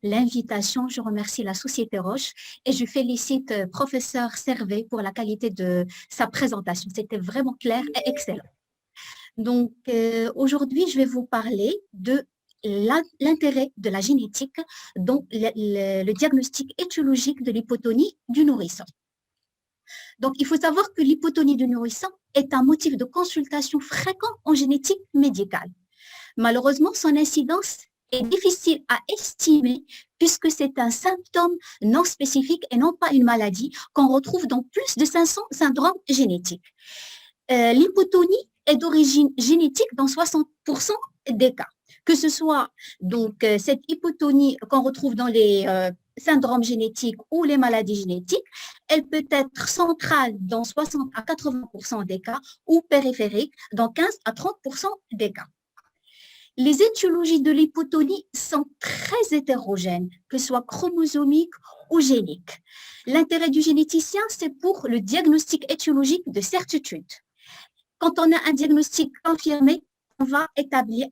l'invitation. Je remercie la Société Roche et je félicite professeur Servet pour la qualité de sa présentation. C'était vraiment clair et excellent. Donc, aujourd'hui, je vais vous parler de l'intérêt de la génétique dans le diagnostic étiologique de l'hypotonie du nourrisson. Donc, il faut savoir que l'hypotonie du nourrisson est un motif de consultation fréquent en génétique médicale. Malheureusement, son incidence est difficile à estimer puisque c'est un symptôme non spécifique et non pas une maladie qu'on retrouve dans plus de 500 syndromes génétiques. L'hypotonie est d'origine génétique dans 60% des cas. Que ce soit donc cette hypotonie qu'on retrouve dans les syndromes génétiques ou les maladies génétiques, elle peut être centrale dans 60 à 80% des cas ou périphérique dans 15 à 30% des cas. Les étiologies de l'hypotonie sont très hétérogènes, que ce soit chromosomiques ou géniques. L'intérêt du généticien, c'est pour le diagnostic étiologique de certitude. Quand on a un diagnostic confirmé, on va établir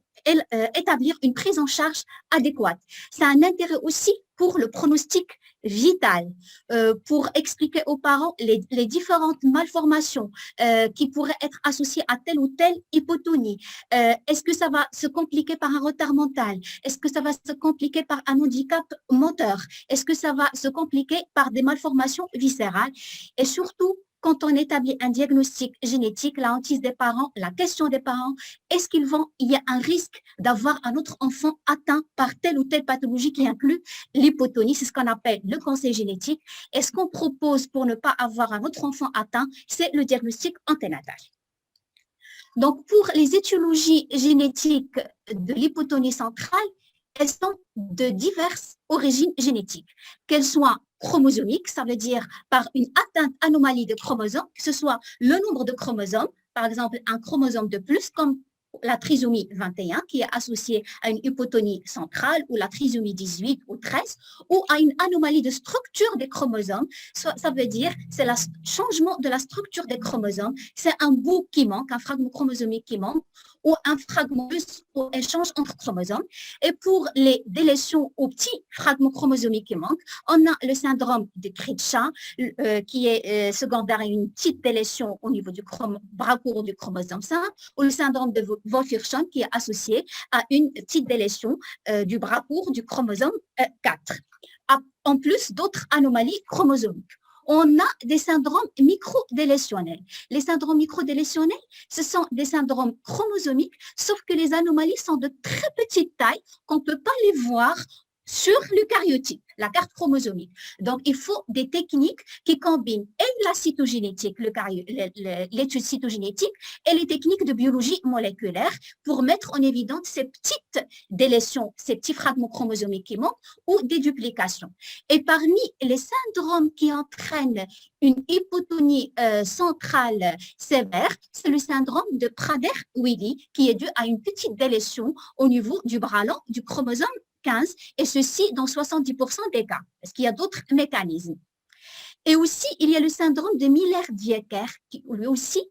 une prise en charge adéquate. Ça a un intérêt aussi pour le pronostic vital, pour expliquer aux parents les différentes malformations qui pourraient être associées à telle ou telle hypotonie. Est-ce que ça va se compliquer par un retard mental? Est-ce que ça va se compliquer par un handicap moteur? Est-ce que ça va se compliquer par des malformations viscérales? Et surtout, quand on établit un diagnostic génétique, la hantise des parents, la question des parents, est-ce qu'il y a un risque d'avoir un autre enfant atteint par telle ou telle pathologie qui inclut l'hypotonie? C'est ce qu'on appelle le conseil génétique. Et ce qu'on propose pour ne pas avoir un autre enfant atteint, c'est le diagnostic anténatal. Donc, pour les étiologies génétiques de l'hypotonie centrale, elles sont de diverses origines génétiques, qu'elles soient chromosomiques, ça veut dire par une atteinte anomalie de chromosomes, que ce soit le nombre de chromosomes, par exemple un chromosome de plus, comme la trisomie 21 qui est associée à une hypotonie centrale ou la trisomie 18 ou 13 ou à une anomalie de structure des chromosomes. Ça veut dire c'est le changement de la structure des chromosomes, c'est un bout qui manque, un fragment chromosomique qui manque ou un fragment ou échange entre chromosomes. Et pour les délétions aux petits fragments chromosomiques qui manquent, on a le syndrome de Critchat qui est secondaire à une petite délétion au niveau du bras court du chromosome 5 ou le syndrome de Wolf-Hirschhorn qui est associé à une petite délétion du bras court du chromosome 4. En plus d'autres anomalies chromosomiques. On a des syndromes microdélétionnels. Les syndromes microdélétionnels, ce sont des syndromes chromosomiques, sauf que les anomalies sont de très petite taille, qu'on ne peut pas les voir sur l'eucaryotype, la carte chromosomique. Donc, il faut des techniques qui combinent et la cytogénétique, l'étude cytogénétique, et les techniques de biologie moléculaire pour mettre en évidence ces petites délétions, ces petits fragments chromosomiques qui manquent ou des duplications. Et parmi les syndromes qui entraînent une hypotonie centrale sévère, c'est le syndrome de Prader-Willi qui est dû à une petite délétion au niveau du bras long du chromosome 15, et ceci dans 70% des cas, parce qu'il y a d'autres mécanismes. Et aussi, il y a le syndrome de Miller-Diecker, qui lui aussi,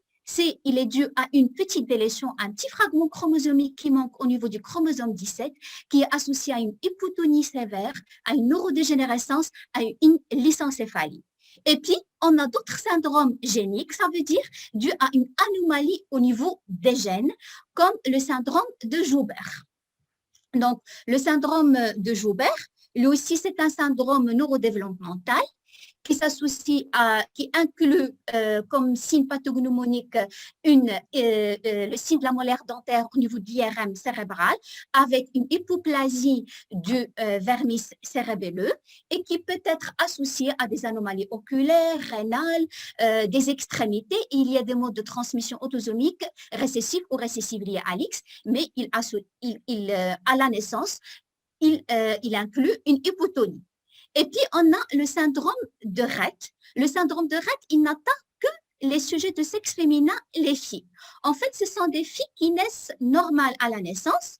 il est dû à une petite délétion, un petit fragment chromosomique qui manque au niveau du chromosome 17, qui est associé à une hypotonie sévère, à une neurodégénérescence, à une lysencéphalie. Et puis, on a d'autres syndromes géniques, ça veut dire dû à une anomalie au niveau des gènes, comme le syndrome de Joubert. Donc, le syndrome de Joubert, lui aussi, c'est un syndrome neurodéveloppemental qui inclut comme signe pathognomonique le signe de la molaire dentaire au niveau de l'IRM cérébral avec une hypoplasie du vermis cérébelleux et qui peut être associé à des anomalies oculaires, rénales, des extrémités. Il y a des modes de transmission autosomique récessifs ou récessifs liés à l'X, mais à la naissance, il inclut une hypotonie. Et puis, on a le syndrome de Rett. Le syndrome de Rett, il n'atteint que les sujets de sexe féminin, les filles. En fait, ce sont des filles qui naissent normales à la naissance.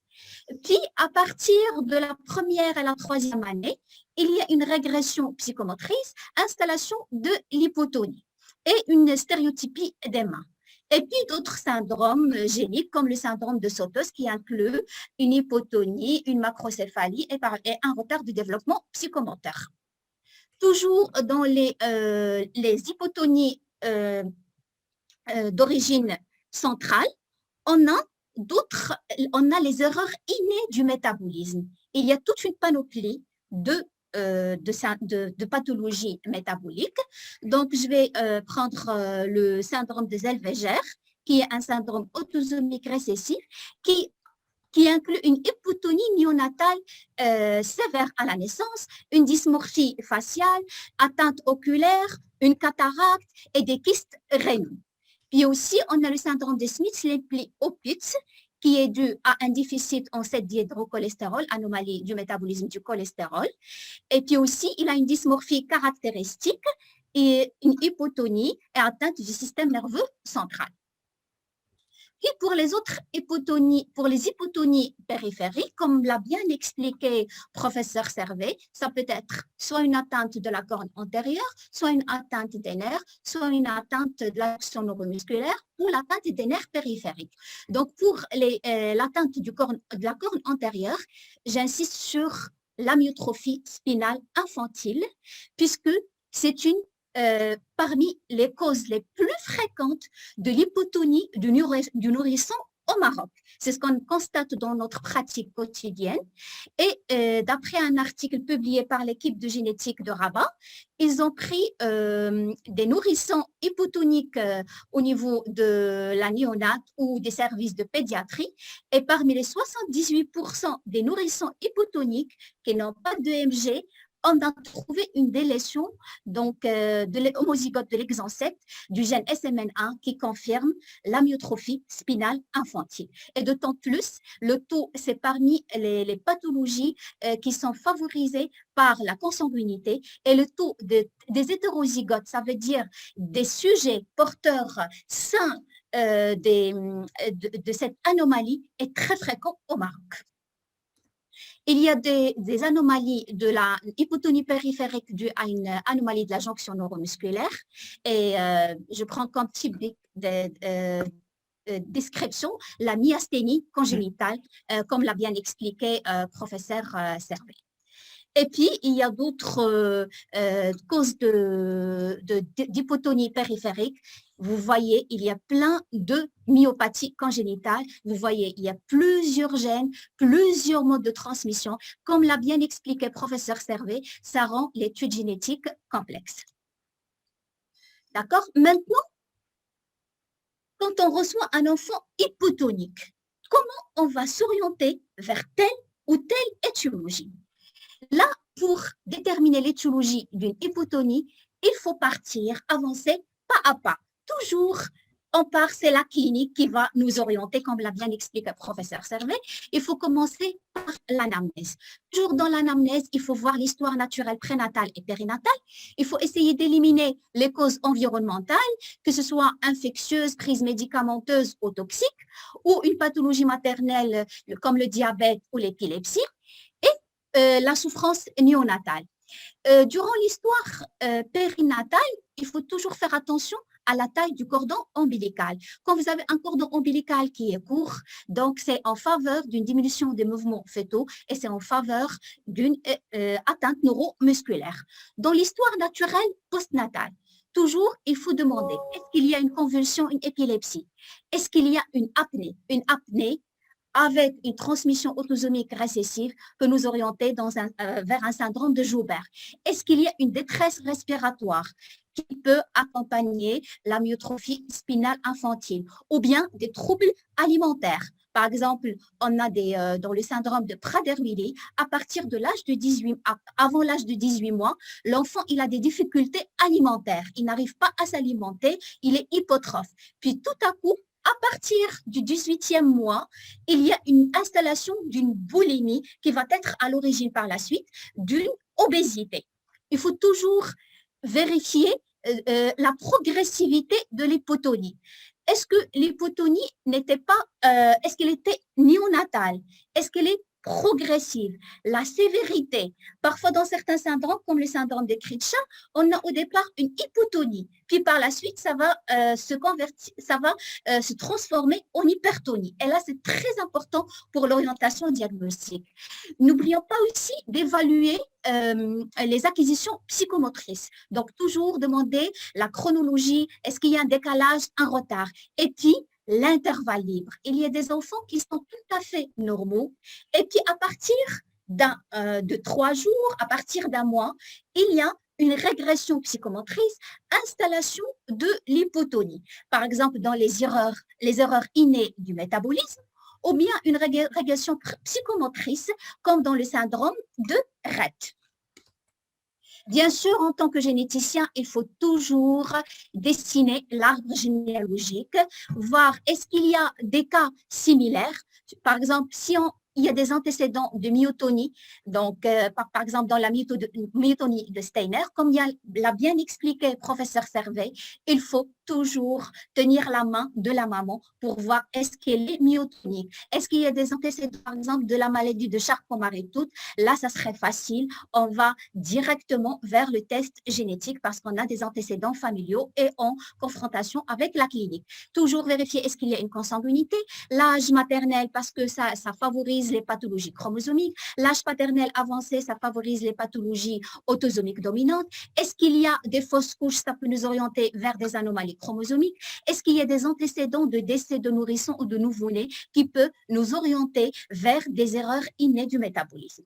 Puis, à partir de la première et la troisième année, il y a une régression psychomotrice, installation de l'hypotonie et une stéréotypie des mains. Et puis d'autres syndromes géniques comme le syndrome de Sotos qui inclut une hypotonie, une macrocéphalie et un retard de développement psychomoteur. Toujours dans les hypotonies d'origine centrale, on a les erreurs innées du métabolisme. Il y a toute une panoplie de de pathologies métaboliques. Donc, je vais prendre le syndrome de Zellweger, qui est un syndrome autosomique récessif qui inclut une hypotonie néonatale sévère à la naissance, une dysmorphie faciale, atteinte oculaire, une cataracte et des kystes rénaux. Puis aussi, on a le syndrome de Smith-Lepli-Opitz, qui est dû à un déficit en 7-dihydrocholestérol, anomalie du métabolisme du cholestérol. Et puis aussi, il a une dysmorphie caractéristique et une hypotonie et atteinte du système nerveux central. Et pour les autres hypotonies, pour les hypotonies périphériques, comme l'a bien expliqué professeur Servet, ça peut être soit une atteinte de la corne antérieure, soit une atteinte des nerfs, soit une atteinte de l'action neuromusculaire ou l'atteinte des nerfs périphériques. Donc, pour l'atteinte de la corne antérieure, j'insiste sur l'amyotrophie spinale infantile, puisque c'est une parmi les causes les plus fréquentes de l'hypotonie du nourrisson au Maroc. C'est ce qu'on constate dans notre pratique quotidienne. Et d'après un article publié par l'équipe de génétique de Rabat, ils ont pris des nourrissons hypotoniques au niveau de la néonate ou des services de pédiatrie. Et parmi les 78% des nourrissons hypotoniques qui n'ont pas d'EMG, on a trouvé une délétion donc, de l'homozygote de l'exon 7 du gène SMN1 qui confirme l'amyotrophie spinale infantile. Et d'autant plus, le taux, c'est parmi les pathologies qui sont favorisées par la consanguinité et le taux des hétérozygotes, ça veut dire des sujets porteurs sains de cette anomalie est très fréquent au Maroc. Il y a des anomalies de la hypotonie périphérique due à une anomalie de la jonction neuromusculaire. Et je prends comme type de description la myasthénie congénitale, comme l'a bien expliqué professeur Servet. Et puis, il y a d'autres causes d'hypotonie périphérique. Vous voyez, il y a plein de myopathies congénitales. Vous voyez, il y a plusieurs gènes, plusieurs modes de transmission. Comme l'a bien expliqué professeur Servet, ça rend l'étude génétique complexe. D'accord? Maintenant, quand on reçoit un enfant hypotonique, comment on va s'orienter vers telle ou telle étiologie? Là, pour déterminer l'étiologie d'une hypotonie, il faut partir, avancer pas à pas. Toujours, on part, c'est la clinique qui va nous orienter, comme l'a bien expliqué le professeur Servet. Il faut commencer par l'anamnèse. Toujours dans l'anamnèse, il faut voir l'histoire naturelle prénatale et périnatale. Il faut essayer d'éliminer les causes environnementales, que ce soit infectieuses, prises médicamenteuses ou toxiques, ou une pathologie maternelle comme le diabète ou l'épilepsie. La souffrance néonatale. Durant l'histoire périnatale, il faut toujours faire attention à la taille du cordon ombilical. Quand vous avez un cordon ombilical qui est court, donc c'est en faveur d'une diminution des mouvements fœtaux et c'est en faveur d'une atteinte neuromusculaire. Dans l'histoire naturelle postnatale, toujours, il faut demander, est-ce qu'il y a une convulsion, une épilepsie? Est-ce qu'il y a une apnée? Une apnée avec une transmission autosomique récessive peut nous orienter vers un syndrome de Joubert. Est-ce qu'il y a une détresse respiratoire qui peut accompagner la myotrophie spinale infantile ou bien des troubles alimentaires? Par exemple, on a dans le syndrome de Prader-Willi, à partir de l'âge de 18, avant l'âge de 18 mois, l'enfant il a des difficultés alimentaires. Il n'arrive pas à s'alimenter, il est hypotrophe. Puis tout à coup, à partir du 18e mois, il y a une installation d'une boulimie qui va être à l'origine par la suite d'une obésité. Il faut toujours vérifier la progressivité de l'hypotonie. Est-ce que l'hypotonie n'était pas, est-ce qu'elle était néonatale? Est-ce qu'elle est progressive? La sévérité. Parfois, dans certains syndromes, comme le syndrome de Critcha, on a au départ une hypotonie. Puis par la suite, ça va se transformer en hypertonie. Et là, c'est très important pour l'orientation diagnostique. N'oublions pas aussi d'évaluer les acquisitions psychomotrices. Donc, toujours demander la chronologie. Est-ce qu'il y a un décalage, un retard? Et puis, l'intervalle libre. Il y a des enfants qui sont tout à fait normaux et puis à partir de 3 jours, à partir d'un mois, il y a une régression psychomotrice, installation de l'hypotonie. Par exemple, dans les erreurs innées du métabolisme, ou bien une régression psychomotrice, comme dans le syndrome de Rett. Bien sûr, en tant que généticien, il faut toujours dessiner l'arbre généalogique, voir est-ce qu'il y a des cas similaires. Par exemple, si il y a des antécédents de myotonie, donc par exemple dans la myotonie de Steiner, comme l'a bien expliqué le professeur Servet, il faut toujours tenir la main de la maman pour voir est-ce qu'elle est myotonique. Est-ce qu'il y a des antécédents, par exemple, de la maladie de Charcot-Marie-Tooth? Là, ça serait facile. On va directement vers le test génétique parce qu'on a des antécédents familiaux et en confrontation avec la clinique. Toujours vérifier est-ce qu'il y a une consanguinité, l'âge maternel parce que ça favorise les pathologies chromosomiques, l'âge paternel avancé, ça favorise les pathologies autosomiques dominantes. Est-ce qu'il y a des fausses couches? Ça peut nous orienter vers des anomalies chromosomiques. Est-ce qu'il y a des antécédents de décès de nourrissons ou de nouveau-nés qui peuvent nous orienter vers des erreurs innées du métabolisme?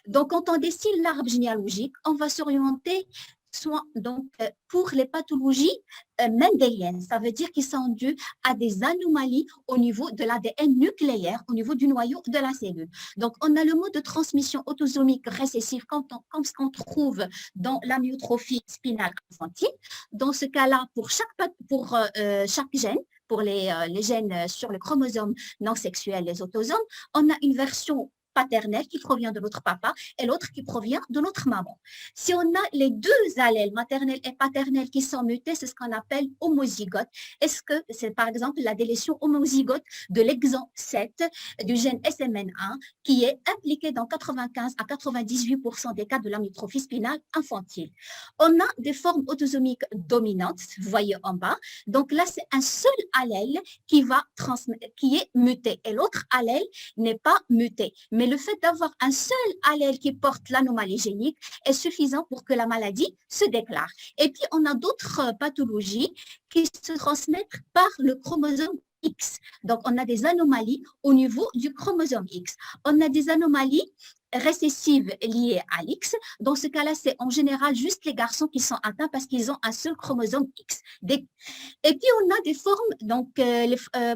Donc, quand on dessine l'arbre généalogique, on va s'orienter soit donc pour les pathologies mendéliennes, ça veut dire qu'ils sont dus à des anomalies au niveau de l'ADN nucléaire, au niveau du noyau de la cellule. Donc, on a le mode de transmission autosomique récessif comme ce qu'on trouve dans l'amyotrophie spinale infantile. Dans ce cas-là, pour chaque gène, pour les gènes sur le chromosome non sexuel, les autosomes, on a une version paternelle qui provient de notre papa et l'autre qui provient de notre maman. Si on a les deux allèles, maternels et paternels, qui sont mutés, c'est ce qu'on appelle homozygote. Est-ce que c'est par exemple la délétion homozygote de l'exon 7 du gène SMN1 qui est impliqué dans 95 à 98% des cas de l'amyotrophie spinale infantile? On a des formes autosomiques dominantes, vous voyez en bas. Donc là, c'est un seul allèle qui est muté et l'autre allèle n'est pas muté. Mais le fait d'avoir un seul allèle qui porte l'anomalie génique est suffisant pour que la maladie se déclare. Et puis, on a d'autres pathologies qui se transmettent par le chromosome X. Donc, on a des anomalies au niveau du chromosome X. On a des anomalies récessives liées à l'X. Dans ce cas-là, c'est en général juste les garçons qui sont atteints parce qu'ils ont un seul chromosome X. Et puis, on a des formes, donc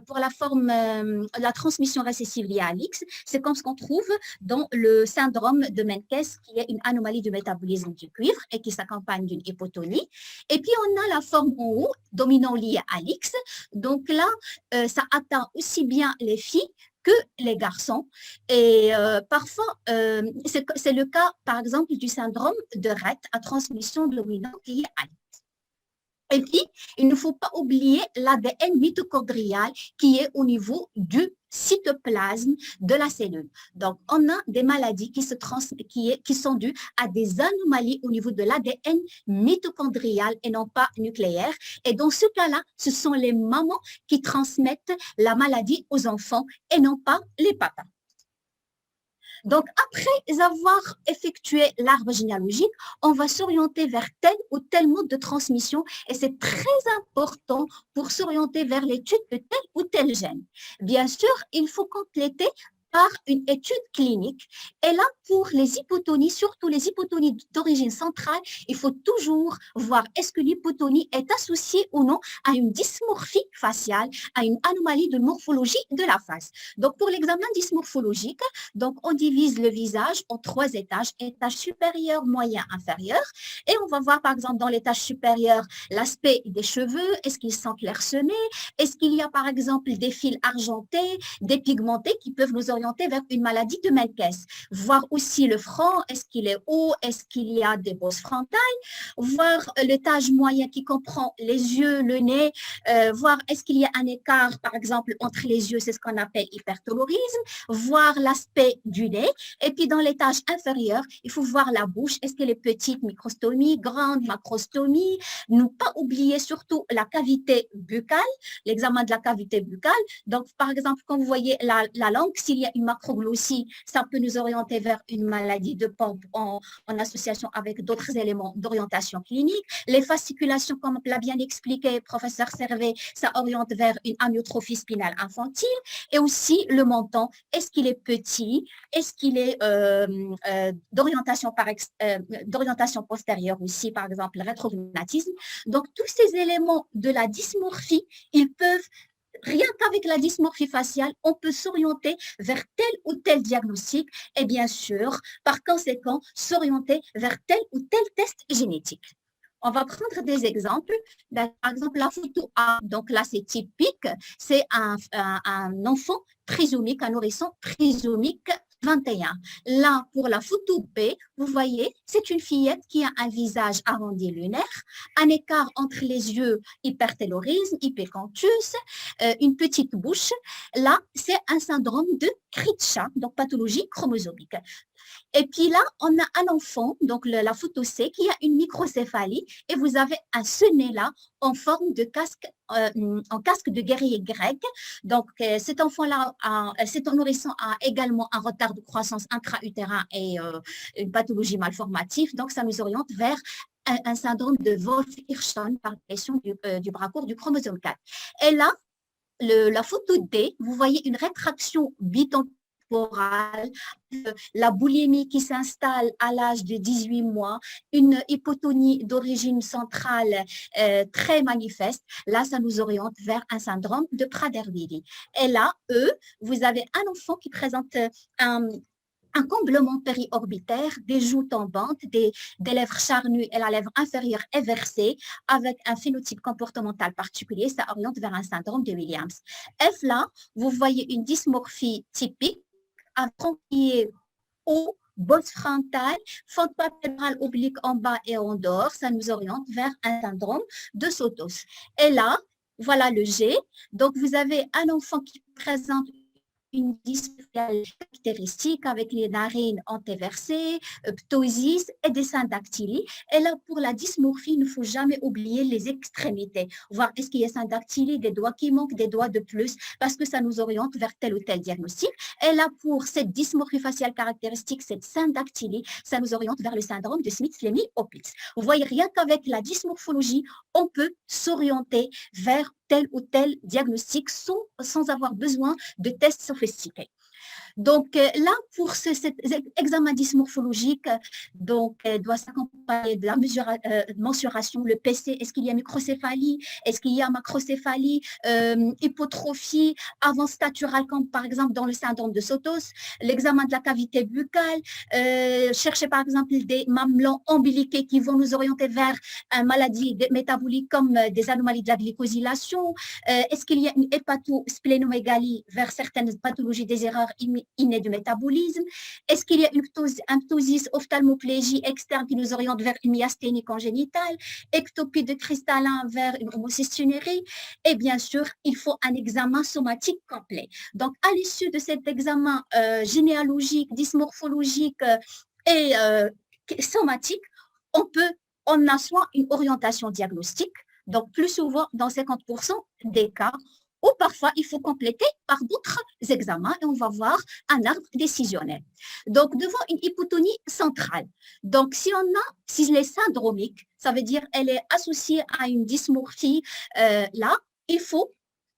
pour la transmission récessive liée à l'X, c'est comme ce qu'on trouve dans le syndrome de Menkes, qui est une anomalie du métabolisme du cuivre et qui s'accompagne d'une hypotonie. Et puis, on a la forme en haut, dominant liée à l'X. Donc là, ça atteint aussi bien les filles que les garçons. Et parfois, c'est le cas, par exemple, du syndrome de Rett à transmission dominante liée à l'X. Et puis, il ne faut pas oublier l'ADN mitochondrial qui est au niveau du cytoplasme de la cellule. Donc, on a des maladies qui sont dues à des anomalies au niveau de l'ADN mitochondrial et non pas nucléaire. Et dans ce cas-là, ce sont les mamans qui transmettent la maladie aux enfants et non pas les papas. Donc, après avoir effectué l'arbre généalogique, on va s'orienter vers tel ou tel mode de transmission et c'est très important pour s'orienter vers l'étude de tel ou tel gène. Bien sûr, il faut compléter par une étude clinique. Et là, pour les hypotonies, surtout les hypotonies d'origine centrale, il faut toujours voir est-ce que l'hypotonie est associée ou non à une dysmorphie faciale, à une anomalie de morphologie de la face. Donc, pour l'examen dysmorphologique, donc on divise le visage en 3 étages, étage supérieur, moyen, inférieur. Et on va voir, par exemple, dans l'étage supérieur, l'aspect des cheveux, est-ce qu'ils sont clairsemés, est-ce qu'il y a, par exemple, des fils argentés, des pigmentés qui peuvent nous orienter vers une maladie de Menkes. Voir aussi le front, est-ce qu'il est haut, est-ce qu'il y a des bosses frontales, voir l'étage moyen qui comprend les yeux, le nez, voir est-ce qu'il y a un écart, par exemple, entre les yeux, c'est ce qu'on appelle hypertolorisme, voir l'aspect du nez, et puis dans l'étage inférieur, il faut voir la bouche, est-ce qu'elle est petite, microstomie, grande, macrostomie, ne pas oublier surtout la cavité buccale, l'examen de la cavité buccale. Donc, par exemple, quand vous voyez la langue, s'il y a a une macroglossie, ça peut nous orienter vers une maladie de pompe en association avec d'autres éléments d'orientation clinique. Les fasciculations, comme l'a bien expliqué professeur Servet, ça oriente vers une amyotrophie spinale infantile. Et aussi le menton, est-ce qu'il est petit? Est-ce qu'il est d'orientation postérieure aussi, par exemple, le rétrognatisme. Donc, tous ces éléments de la dysmorphie, ils peuvent, rien qu'avec la dysmorphie faciale, on peut s'orienter vers tel ou tel diagnostic et bien sûr, par conséquent, s'orienter vers tel ou tel test génétique. On va prendre des exemples. Par exemple, la photo A, donc là, c'est typique. C'est un enfant trisomique, un nourrisson trisomique 21. Là, pour la photo B, vous voyez, c'est une fillette qui a un visage arrondi lunaire, un écart entre les yeux, hypertellorisme, hypercanthus, une petite bouche. Là, c'est un syndrome de Critcha, donc pathologie chromosomique. Et puis là, on a un enfant, donc la photo C, qui a une microcéphalie et vous avez un sené là en forme de casque, en casque de guerrier grec. Donc, cet enfant-là, cet nourrisson a également un retard de croissance intra-utérin et une pathologie malformative. Donc, ça nous oriente vers un syndrome de Wolff-Hirschhorn par pression du bras court du chromosome 4. Et là, la photo D, vous voyez une rétraction bitemporale, la boulimie qui s'installe à l'âge de 18 mois, une hypotonie d'origine centrale très manifeste. Là, ça nous oriente vers un syndrome de Prader-Willi. Et là, vous avez un enfant qui présente un comblement périorbitaire, des joues tombantes, des lèvres charnues et la lèvre inférieure éversée, avec un phénotype comportemental particulier, ça oriente vers un syndrome de Williams. F là, vous voyez une dysmorphie typique, un tronc qui est haut, bosse frontale, fente palpébrale oblique en bas et en dehors, ça nous oriente vers un syndrome de Sotos. Et là, voilà le G. Donc, vous avez un enfant qui présente une dysmorphie caractéristique avec les narines antéversées, ptosis et des syndactylies. Et là, pour la dysmorphie, il ne faut jamais oublier les extrémités. Voir est-ce qu'il y a syndactylie, des doigts qui manquent, des doigts de plus, parce que ça nous oriente vers tel ou tel diagnostic. Et là, pour cette dysmorphie faciale caractéristique, cette syndactylie, ça nous oriente vers le syndrome de Smith-Fleming-Opitz. Vous voyez, rien qu'avec la dysmorphologie, on peut s'orienter vers tel ou tel diagnostic sans avoir besoin de tests sophistiqués. Donc là, pour cet examen dysmorphologique, donc doit s'accompagner de la mensuration, le PC, est-ce qu'il y a microcéphalie, est-ce qu'il y a macrocéphalie, hypotrophie avant-staturale, comme par exemple dans le syndrome de Sotos, l'examen de la cavité buccale, chercher par exemple des mamelons ombiliqués qui vont nous orienter vers une maladie métabolique comme des anomalies de la glycosylation, est-ce qu'il y a une hépatosplénomégalie vers certaines pathologies des erreurs inné du métabolisme? Est-ce qu'il y a une ptosis ophtalmoplégie externe qui nous oriente vers une myasthénie congénitale, ectopie de cristallin vers une homocystinurie? Et bien sûr, il faut un examen somatique complet. Donc, à l'issue de cet examen généalogique, dysmorphologique et somatique, on a soit une orientation diagnostique, donc plus souvent dans 50% des cas, ou parfois il faut compléter par d'autres examens et on va voir un arbre décisionnel. Donc, devant une hypotonie centrale, donc si elle est syndromique, ça veut dire elle est associée à une dysmorphie, là, il faut,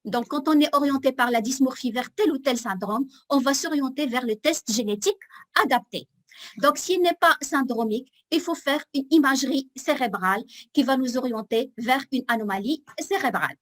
donc quand on est orienté par la dysmorphie vers tel ou tel syndrome, on va s'orienter vers le test génétique adapté. Donc, s'il n'est pas syndromique, il faut faire une imagerie cérébrale qui va nous orienter vers une anomalie cérébrale.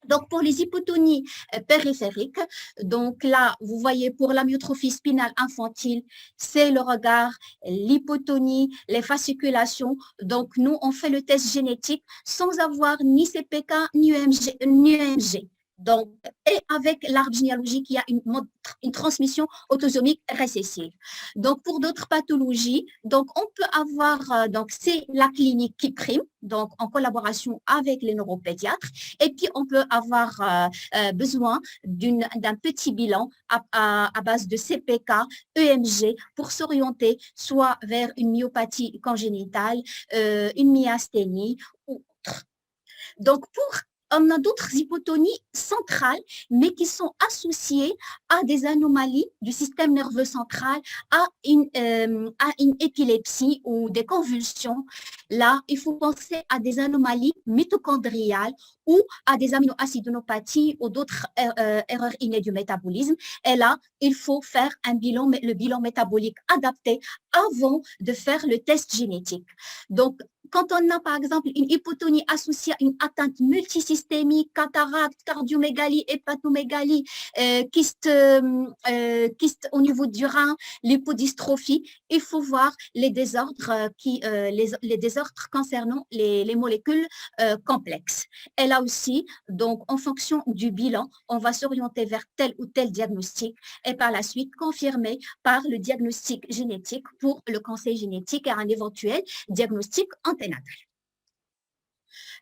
Donc, pour les hypotonies périphériques, donc là, vous voyez, pour l'amyotrophie spinale infantile, c'est le regard, l'hypotonie, les fasciculations. Donc, nous, on fait le test génétique sans avoir ni CPK ni EMG. Donc, et avec l'arbre généalogique, il y a une transmission autosomique récessive. Donc, pour d'autres pathologies, donc on peut avoir, donc c'est la clinique qui prime, donc en collaboration avec les neuropédiatres, et puis on peut avoir besoin d'un petit bilan à base de CPK, EMG, pour s'orienter soit vers une myopathie congénitale, une myasthénie ou autre. Donc, pour On a d'autres hypotonies centrales, mais qui sont associées à des anomalies du système nerveux central, à une épilepsie ou des convulsions. Là, il faut penser à des anomalies mitochondriales ou à des aminoacidonopathies ou d'autres erreurs innées du métabolisme. Et là, il faut faire le bilan métabolique adapté avant de faire le test génétique. Donc, quand on a par exemple une hypotonie associée à une atteinte multisystémique, cataracte, cardiomégalie, hépatomégalie, kyste au niveau du rein, lipodystrophie, il faut voir les désordres, les désordres concernant les molécules complexes. Et là aussi, donc en fonction du bilan, on va s'orienter vers tel ou tel diagnostic et par la suite confirmé par le diagnostic génétique pour le conseil génétique et un éventuel diagnostic anténatal.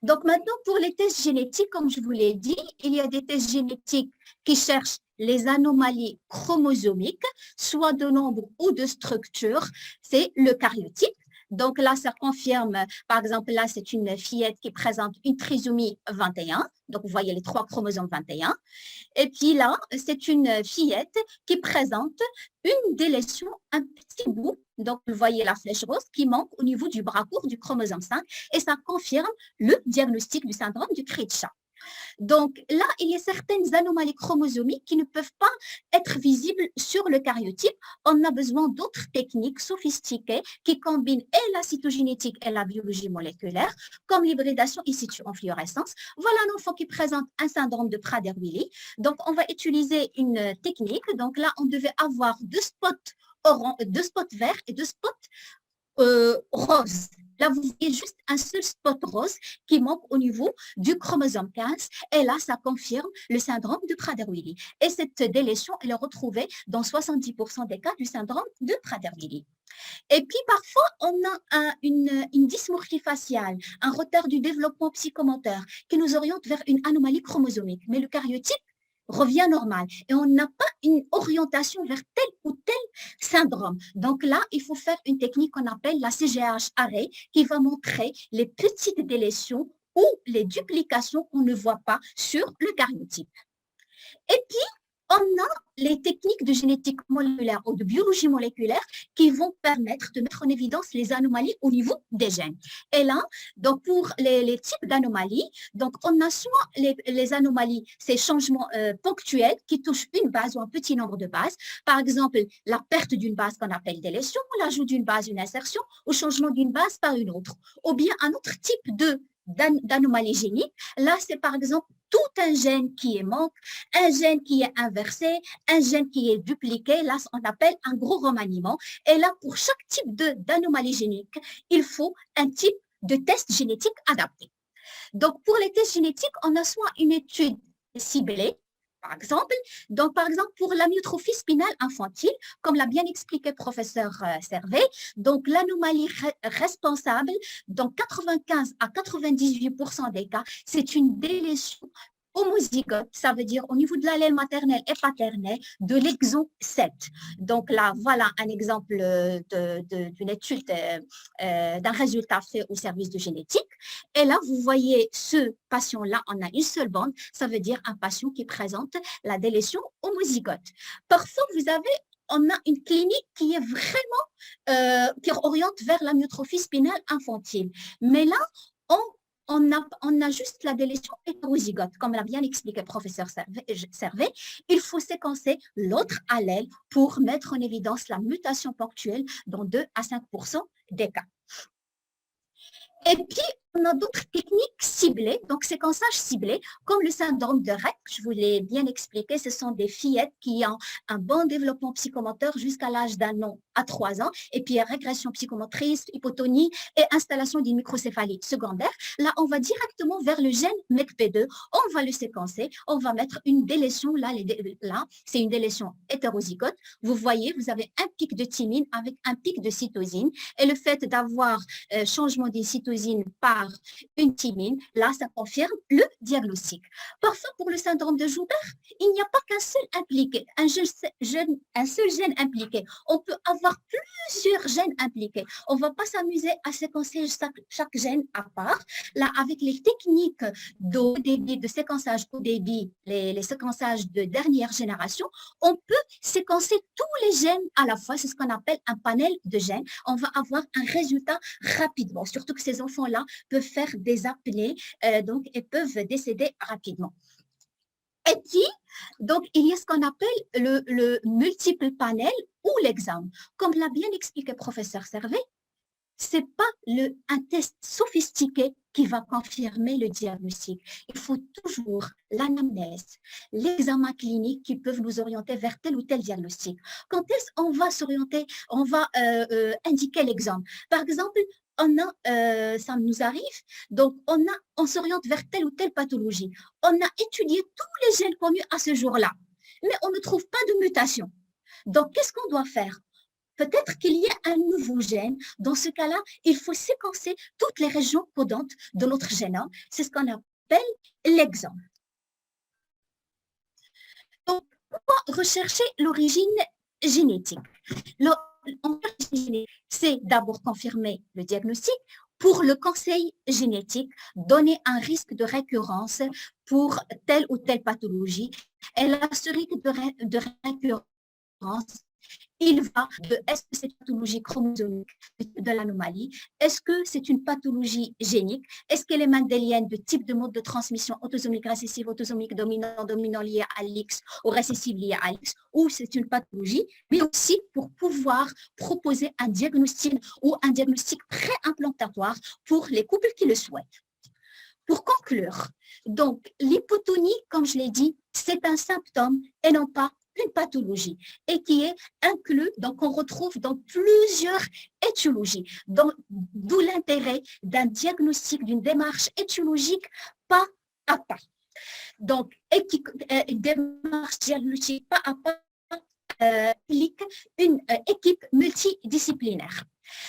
Donc maintenant, pour les tests génétiques, comme je vous l'ai dit, il y a des tests génétiques qui cherchent les anomalies chromosomiques, soit de nombre ou de structure, c'est le karyotype. Donc là, ça confirme, par exemple, là, c'est une fillette qui présente une trisomie 21. Donc, vous voyez les 3 chromosomes 21. Et puis là, c'est une fillette qui présente une délétion, un petit bout. Donc, vous voyez la flèche rose qui manque au niveau du bras court du chromosome 5. Et ça confirme le diagnostic du syndrome du Cri-de-chat. Donc là, il y a certaines anomalies chromosomiques qui ne peuvent pas être visibles sur le karyotype. On a besoin d'autres techniques sophistiquées qui combinent et la cytogénétique et la biologie moléculaire, comme l'hybridation in situ en fluorescence. Voilà un enfant qui présente un syndrome de Prader-Willi. Donc, on va utiliser une technique. Donc là, on devait avoir 2 spots verts et 2 spots roses. Là, vous voyez juste un seul spot rose qui manque au niveau du chromosome 15. Et là, ça confirme le syndrome de Prader-Willi. Et cette délétion, elle est retrouvée dans 70% des cas du syndrome de Prader-Willi. Et puis, parfois, on a une dysmorphie faciale, un retard du développement psychomoteur qui nous oriente vers une anomalie chromosomique. Mais le karyotype revient normal et on n'a pas une orientation vers tel ou tel syndrome. Donc là, il faut faire une technique qu'on appelle la CGH array qui va montrer les petites délétions ou les duplications qu'on ne voit pas sur le karyotype. Et puis, on a les techniques de génétique moléculaire ou de biologie moléculaire qui vont permettre de mettre en évidence les anomalies au niveau des gènes. Et là, donc pour les types d'anomalies, donc on a soit les anomalies, ces changements ponctuels qui touchent une base ou un petit nombre de bases. Par exemple, la perte d'une base qu'on appelle délétion, ou l'ajout d'une base, une insertion, ou changement d'une base par une autre. Ou bien un autre type d'anomalie génique. Là, c'est par exemple tout un gène qui est manque, un gène qui est inversé, un gène qui est dupliqué. Là, on appelle un gros remaniement. Et là, pour chaque type d'anomalie génique, il faut un type de test génétique adapté. Donc, pour les tests génétiques, on a soit une étude ciblée, par exemple. Donc, par exemple, pour l'amyotrophie spinale infantile, comme l'a bien expliqué professeur Servet, donc l'anomalie responsable, dans 95 à 98% des cas, c'est une délétion homozygote, ça veut dire au niveau de l'allèle maternel et paternel de l'exon 7. Donc là, voilà un exemple d'une étude, d'un résultat fait au service de génétique. Et là, vous voyez ce patient-là, on a une seule bande, ça veut dire un patient qui présente la délétion homozygote. Parfois, on a une clinique qui est vraiment, qui oriente vers l'amyotrophie spinale infantile. Mais là, on a juste la délétion hétérozygote, comme l'a bien expliqué le professeur Servet. Il faut séquencer l'autre allèle pour mettre en évidence la mutation ponctuelle dans 2 à 5% des cas. Et puis, on a d'autres techniques ciblées, donc séquençage ciblé, comme le syndrome de Rett, je vous l'ai bien expliqué, ce sont des fillettes qui ont un bon développement psychomoteur jusqu'à l'âge d'1 an à 3 ans, et puis régression psychomotrice, hypotonie et installation d'une microcéphalie secondaire. Là, on va directement vers le gène MECP2, on va le séquencer, on va mettre une délétion, là c'est une délétion hétérozygote. Vous voyez, vous avez un pic de thymine avec un pic de cytosine, et le fait d'avoir changement des cytosines par par une thymine, là, ça confirme le diagnostic. Parfois, pour le syndrome de Joubert, il n'y a pas qu'un seul impliqué, un seul gène impliqué. On peut avoir plusieurs gènes impliqués. On ne va pas s'amuser à séquencer chaque gène à part. Là, avec les techniques de séquençage au débit, les séquençages de dernière génération, on peut séquencer tous les gènes à la fois. C'est ce qu'on appelle un panel de gènes. On va avoir un résultat rapidement, surtout que ces enfants-là peuvent faire des apnées et peuvent décéder rapidement. Et puis, donc, il y a ce qu'on appelle le multiple panel ou l'examen. Comme l'a bien expliqué le professeur Servet, ce n'est pas un test sophistiqué qui va confirmer le diagnostic. Il faut toujours l'anamnèse, l'examen clinique qui peuvent nous orienter vers tel ou tel diagnostic. Quand est-ce qu'on va s'orienter, on va indiquer l'examen? Par exemple, ça nous arrive, donc on s'oriente vers telle ou telle pathologie. On a étudié tous les gènes connus à ce jour-là, mais on ne trouve pas de mutation. Donc, qu'est-ce qu'on doit faire? Peut-être qu'il y a un nouveau gène. Dans ce cas-là, il faut séquencer toutes les régions codantes de notre génome. C'est ce qu'on appelle l'exome. Donc, pourquoi rechercher l'origine génétique? C'est d'abord confirmer le diagnostic. Pour le conseil génétique, donner un risque de récurrence pour telle ou telle pathologie. Et là, ce risque de récurrence, il va de est-ce que c'est une pathologie chromosomique de l'anomalie, est-ce que c'est une pathologie génique, est-ce qu'elle est mendélienne de type de mode de transmission autosomique récessive, autosomique dominant, dominant lié à l'X ou récessive lié à l'X, ou c'est une pathologie, mais aussi pour pouvoir proposer un diagnostic ou un diagnostic pré-implantatoire pour les couples qui le souhaitent. Pour conclure, donc l'hypotonie, comme je l'ai dit, c'est un symptôme et non pas une pathologie et qui est inclus, donc on retrouve dans plusieurs étiologies, d'où l'intérêt d'un diagnostic, d'une démarche étiologique pas à pas. Donc, une démarche diagnostique pas à pas implique une équipe multidisciplinaire.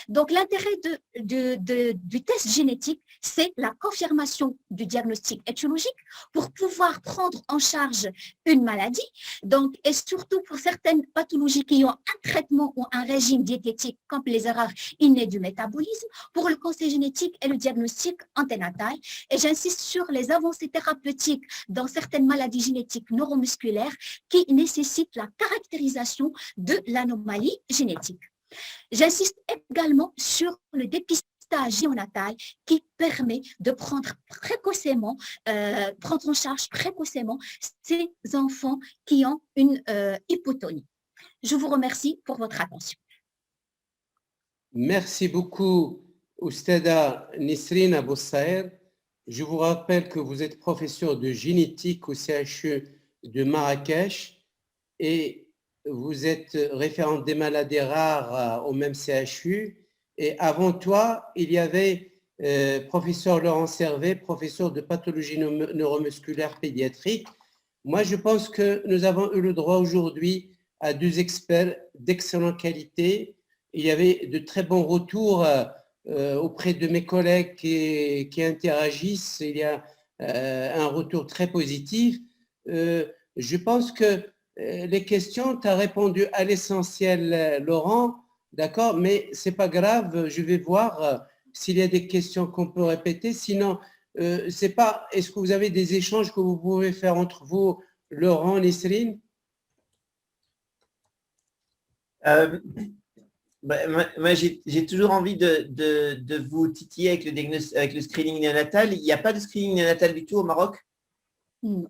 Donc, l'intérêt du test génétique, c'est la confirmation du diagnostic étiologique pour pouvoir prendre en charge une maladie, donc, et surtout pour certaines pathologies qui ont un traitement ou un régime diététique, comme les erreurs innées du métabolisme, pour le conseil génétique et le diagnostic anténatal. Et j'insiste sur les avancées thérapeutiques dans certaines maladies génétiques neuromusculaires qui nécessitent la caractérisation de l'anomalie génétique. J'insiste également sur le dépistage néonatal qui permet de prendre en charge précocement ces enfants qui ont une hypotonie. Je vous remercie pour votre attention. Merci beaucoup, Oustada Nisrine Abou Saher. Je vous rappelle que vous êtes professeur de génétique au CHU de Marrakech et vous êtes référente des maladies rares au même CHU. Et avant toi, il y avait professeur Laurent Servet, professeur de pathologie neuromusculaire pédiatrique. Moi, je pense que nous avons eu le droit aujourd'hui à deux experts d'excellente qualité. Il y avait de très bons retours auprès de mes collègues qui interagissent. Il y a un retour très positif. Je pense que les questions, tu as répondu à l'essentiel, Laurent, d'accord, mais ce n'est pas grave, je vais voir s'il y a des questions qu'on peut répéter. Sinon, c'est pas, est-ce que vous avez des échanges que vous pouvez faire entre vous, Laurent, Nisrine? Moi, j'ai toujours envie de vous titiller avec le screening néonatal. Il n'y a pas de screening néonatal du tout au Maroc? Non.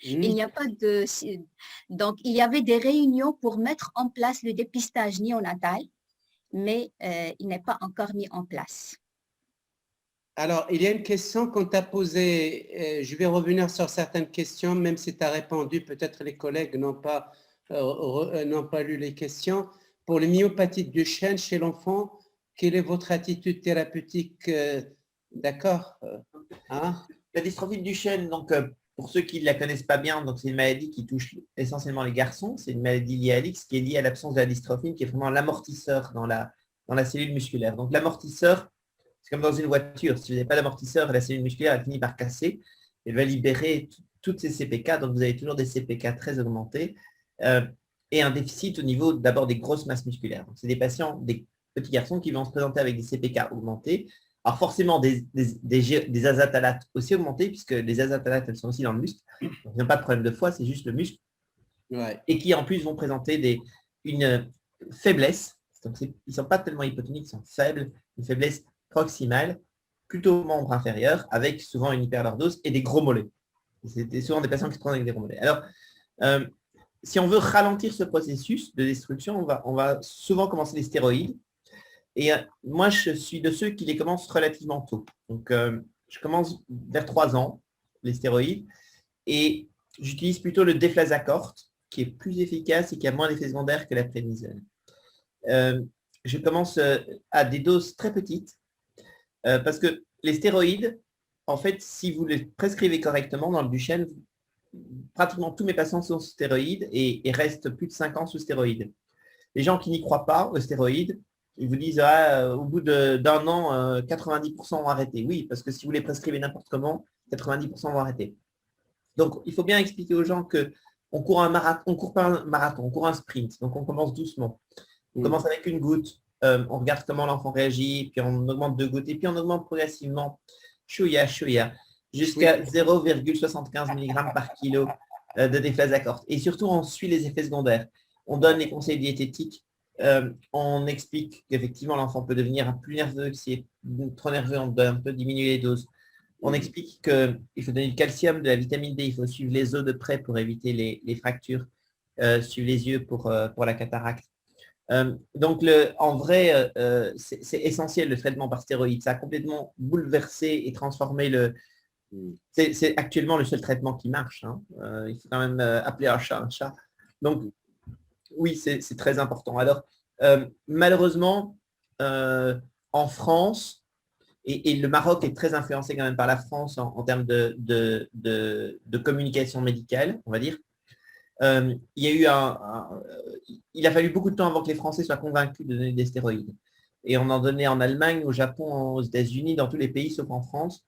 Il n'y a pas de… Donc, il y avait des réunions pour mettre en place le dépistage néonatal, mais il n'est pas encore mis en place. Alors, il y a une question qu'on t'a posée. Je vais revenir sur certaines questions, même si tu as répondu, peut-être les collègues n'ont pas lu les questions. Pour les myopathies de Duchenne chez l'enfant, quelle est votre attitude thérapeutique? D'accord, hein? La dystrophie de Duchenne, donc… Pour ceux qui ne la connaissent pas bien, c'est une maladie qui touche essentiellement les garçons. C'est une maladie liée à l'X qui est liée à l'absence de la dystrophine, qui est vraiment l'amortisseur dans la cellule musculaire. Donc l'amortisseur C'est comme dans une voiture. Si vous n'avez pas d'amortisseur, la cellule musculaire elle finit par casser. Elle va libérer toutes ces CPK. Donc, vous avez toujours des CPK très augmentés et un déficit au niveau d'abord des grosses masses musculaires. C'est des patients, des petits garçons qui vont se présenter avec des CPK augmentés. Alors, forcément, des azatalates aussi augmentés, puisque les azatalates, elles sont aussi dans le muscle. Donc, ils n'ont pas de problème de foie, c'est juste le muscle. Ouais. Et qui, en plus, vont présenter une faiblesse. Donc, ils ne sont pas tellement hypotoniques, ils sont faibles, une faiblesse proximale, plutôt au membre inférieur, avec souvent une hyperlordose et des gros mollets. C'était souvent des patients qui se prennent avec des gros mollets. Alors, si on veut ralentir ce processus de destruction, on va souvent commencer les stéroïdes. Et moi, je suis de ceux qui les commencent relativement tôt. Donc, je commence vers 3 ans, les stéroïdes, et j'utilise plutôt le déflazacort, qui est plus efficace et qui a moins d'effets secondaires que la prénisone. Je commence à des doses très petites, parce que les stéroïdes, en fait, si vous les prescrivez correctement dans le Duchenne, pratiquement tous mes patients sont sous stéroïdes et restent plus de 5 ans sous stéroïdes. Les gens qui n'y croient pas aux stéroïdes, ils vous disent au bout d'un an, 90% vont arrêter. Oui, parce que si vous les prescrivez n'importe comment, 90% vont arrêter. Donc, il faut bien expliquer aux gens qu'on court un marathon, on court pas un marathon, on court un sprint. Donc, on commence doucement. On commence avec une goutte, on regarde comment l'enfant réagit, puis on augmente 2 gouttes, et puis on augmente progressivement, chouïa, jusqu'à 0,75 mg par kilo de déflazacort. Et surtout, on suit les effets secondaires. On donne les conseils diététiques. On explique qu'effectivement, l'enfant peut devenir plus nerveux. S'il est trop nerveux, on doit un peu diminuer les doses. On explique qu'il faut donner du calcium, de la vitamine D, il faut suivre les os de près pour éviter les fractures, suivre les yeux pour la cataracte. Donc, en vrai, c'est essentiel le traitement par stéroïdes. Ça a complètement bouleversé et transformé c'est actuellement le seul traitement qui marche. Hein. Il faut quand même appeler un chat un chat. Donc, oui, c'est très important. Alors, malheureusement, en France, et le Maroc est très influencé quand même par la France en termes de communication médicale, on va dire. Il y a eu il a fallu beaucoup de temps avant que les Français soient convaincus de donner des stéroïdes. Et on en donnait en Allemagne, au Japon, aux États-Unis, dans tous les pays sauf en France.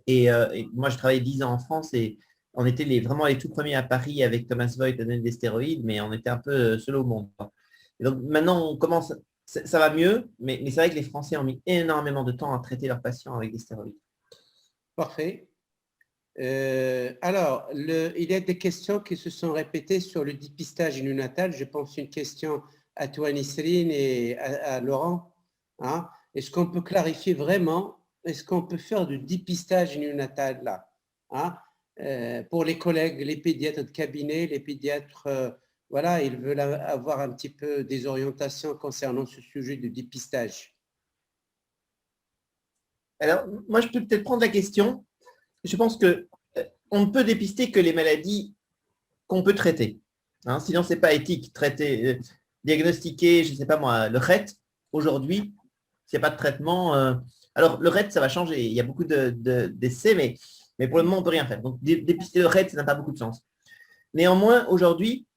Et moi, je travaillais 10 ans en France et on était vraiment les tout premiers à Paris avec Thomas Voigt à donner des stéroïdes, mais on était un peu seul au monde. Et donc maintenant, on commence, ça va mieux, mais c'est vrai que les Français ont mis énormément de temps à traiter leurs patients avec des stéroïdes. Parfait. Alors, il y a des questions qui se sont répétées sur le dépistage néonatal. Je pense une question à toi, Nisrine, et à Laurent. Hein? Est-ce qu'on peut clarifier vraiment, est-ce qu'on peut faire du dépistage néonatal là, hein? Pour les collègues, les pédiatres de cabinet, les pédiatres, voilà, ils veulent avoir un petit peu des orientations concernant ce sujet de dépistage. Alors, moi, je peux peut-être prendre la question. Je pense qu'on ne peut dépister que les maladies qu'on peut traiter. Hein, sinon, ce n'est pas éthique. Diagnostiquer, je ne sais pas moi, le RET, aujourd'hui, s'il n'y a pas de traitement. Alors, le RET, ça va changer. Il y a beaucoup d'essais, mais pour le moment, on ne peut rien faire. Donc, dépister le RET, ça n'a pas beaucoup de sens. Néanmoins, aujourd'hui,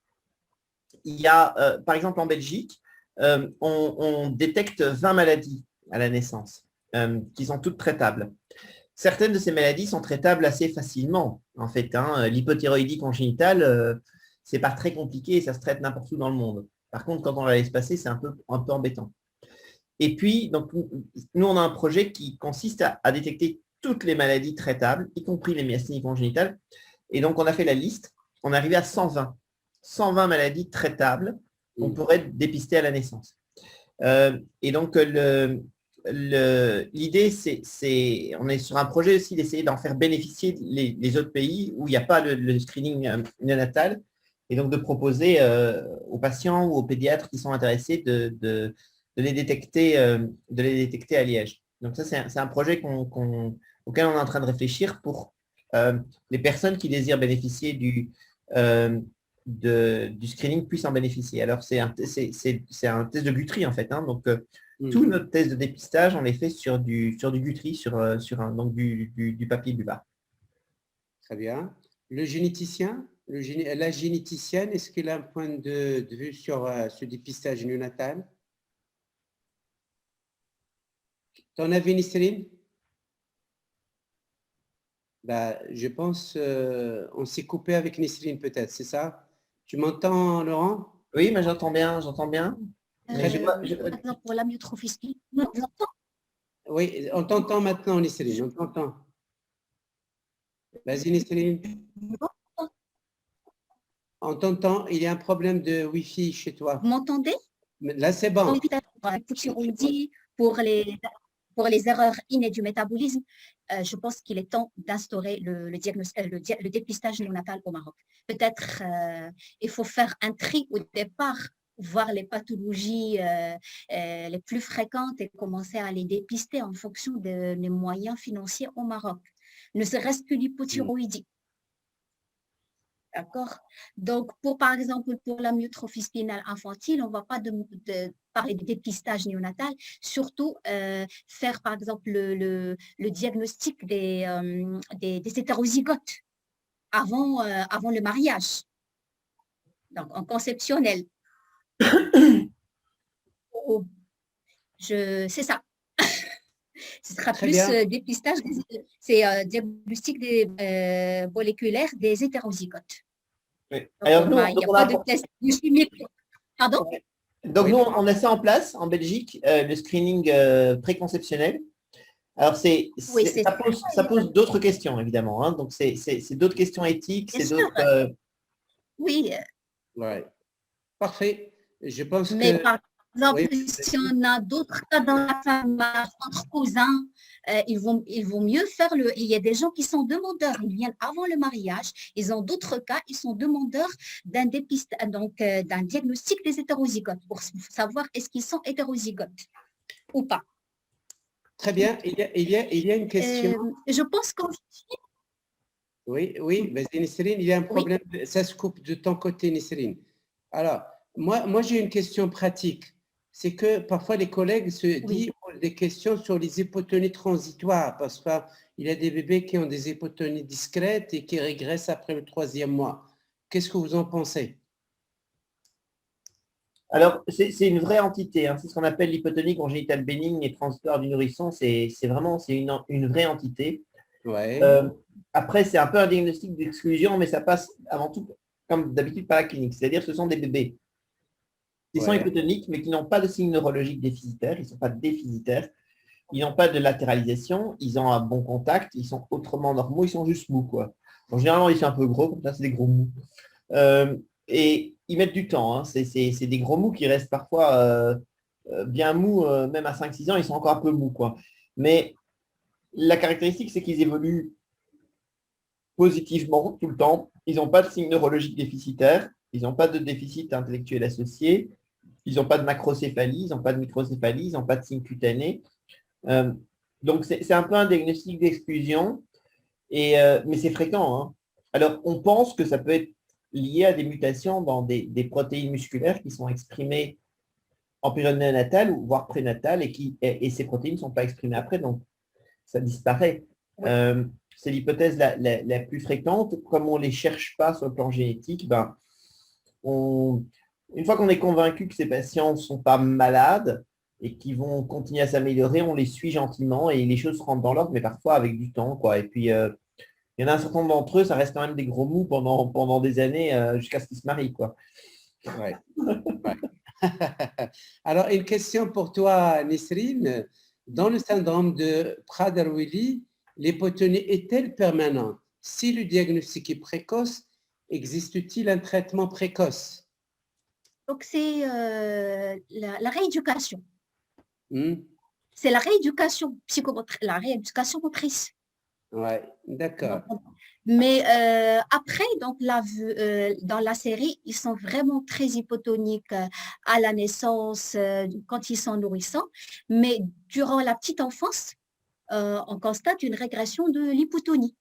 il y a, par exemple, en Belgique, on détecte 20 maladies à la naissance qui sont toutes traitables. Certaines de ces maladies sont traitables assez facilement, en fait. Hein. L'hypothyroïdie congénitale, ce n'est pas très compliqué, ça se traite n'importe où dans le monde. Par contre, quand on la laisse passer, c'est un peu embêtant. Et puis, donc, nous, on a un projet qui consiste à détecter toutes les maladies traitables, y compris les myasthénies congénitales. Et donc, on a fait la liste. On est arrivé à 120. 120 maladies traitables qu'on pourrait dépister à la naissance. Et donc, l'idée, on est sur un projet aussi d'essayer d'en faire bénéficier les autres pays où il n'y a pas le screening néonatal, et donc de proposer aux patients ou aux pédiatres qui sont intéressés de les détecter à Liège. Donc ça, c'est un projet auquel on est en train de réfléchir pour les personnes qui désirent bénéficier du screening puissent en bénéficier. Alors, c'est un test de Guthrie, en fait. Hein, donc, tous nos tests de dépistage, on les fait sur du Guthrie, donc du papier buvard. Très bien. Le généticien, la généticienne, est-ce qu'elle a un point de vue sur ce dépistage néonatal? Ton avis, Nisrine? Bah, je pense on s'est coupé avec Nisrine peut-être, c'est ça? Tu m'entends, Laurent? Oui, mais j'entends bien, j'entends bien. Mais Par exemple, pour l'amyotrophie, on entend. Oui, on t'entend maintenant, Nisrine, on t'entend. Vas-y, Nisrine. On t'entend, il y a un problème de Wi-Fi chez toi. Vous m'entendez? Là, c'est bon. Pour les erreurs innées du métabolisme, je pense qu'il est temps d'instaurer le dépistage néonatal au Maroc. Peut-être il faut faire un tri au départ, voir les pathologies les plus fréquentes et commencer à les dépister en fonction des moyens financiers au Maroc. Ne serait-ce que l'hypothyroïdie. D'accord. Donc, par exemple, pour la myotrophie spinale infantile, on ne va pas parler de dépistage néonatal, surtout faire, par exemple, le diagnostic des hétérozygotes avant le mariage, donc en conceptionnel. C'est ça. Ce sera Très plus bien. dépistage, c'est diagnostic moléculaire des hétérozygotes. Oui. Donc, Alors, il n'y a pas de test chimique. Pardon? Donc, Oui. nous, on a ça en place en Belgique, le screening préconceptionnel. Alors, ça pose d'autres questions, évidemment. Hein. Donc, c'est d'autres questions éthiques, c'est d'autres… Oui. Ouais. Parfait. Je pense Mais que… par exemple, Oui. si on a d'autres cas dans la famille, entre cousins, ils vont mieux faire il y a des gens qui sont demandeurs, ils viennent avant le mariage, ils ont d'autres cas, ils sont demandeurs d'un diagnostic des hétérozygotes pour savoir est-ce qu'ils sont hétérozygotes ou pas. Très bien. Il y a une question. Je pense qu'en… Oui, vas-y, Nisrine, il y a un problème. Ça se coupe de ton côté, Nisrine. Alors, moi j'ai une question pratique. C'est que parfois les collègues se disent des questions sur les hypotonies transitoires parce qu'il y a des bébés qui ont des hypotonies discrètes et qui régressent après le 3e mois. Qu'est-ce que vous en pensez? Alors, c'est une vraie entité. Hein. C'est ce qu'on appelle l'hypotonie congénitale bénigne et transitoire du nourrisson. C'est vraiment une vraie entité. Ouais. Après, c'est un peu un diagnostic d'exclusion, mais ça passe avant tout, comme d'habitude, par la clinique. C'est-à-dire que ce sont des bébés qui sont hypotoniques, mais qui n'ont pas de signes neurologiques déficitaires. Ils ne sont pas déficitaires. Ils n'ont pas de latéralisation. Ils ont un bon contact. Ils sont autrement normaux. Ils sont juste mous, quoi. Donc, généralement, ils sont un peu gros. Comme ça, c'est des gros mous. Et ils mettent du temps. Hein. C'est des gros mous qui restent parfois bien mous, même à 5-6 ans, ils sont encore un peu mous, quoi. Mais la caractéristique, c'est qu'ils évoluent positivement tout le temps. Ils n'ont pas de signes neurologiques déficitaires. Ils n'ont pas de déficit intellectuel associé. Ils n'ont pas de macrocéphalie. Ils n'ont pas de microcéphalie. Ils n'ont pas de signes cutanés. Donc, c'est un peu un diagnostic d'exclusion. Mais c'est fréquent. Hein. Alors, on pense que ça peut être lié à des mutations dans des protéines musculaires qui sont exprimées en période néonatale ou voire prénatale et ces protéines ne sont pas exprimées après, donc ça disparaît. C'est l'hypothèse la plus fréquente. Comme on ne les cherche pas sur le plan génétique, une fois qu'on est convaincu que ces patients ne sont pas malades et qu'ils vont continuer à s'améliorer, on les suit gentiment et les choses rentrent dans l'ordre, mais parfois avec du temps, quoi. Et puis, il y en a un certain nombre d'entre eux, ça reste quand même des gros mous pendant des années jusqu'à ce qu'ils se marient, quoi. Ouais. Alors, une question pour toi, Nisrine. Dans le syndrome de Prader-Willi, l'hypotonie est-elle permanente? Si le diagnostic est précoce, existe-t-il un traitement précoce? Donc, c'est la rééducation. Hmm? C'est la rééducation psychomotrice, la rééducation motrice. Ouais, d'accord. Mais après, donc, dans la série, ils sont vraiment très hypotoniques à la naissance, quand ils sont nourrissants. Mais durant la petite enfance, on constate une régression de l'hypotonie.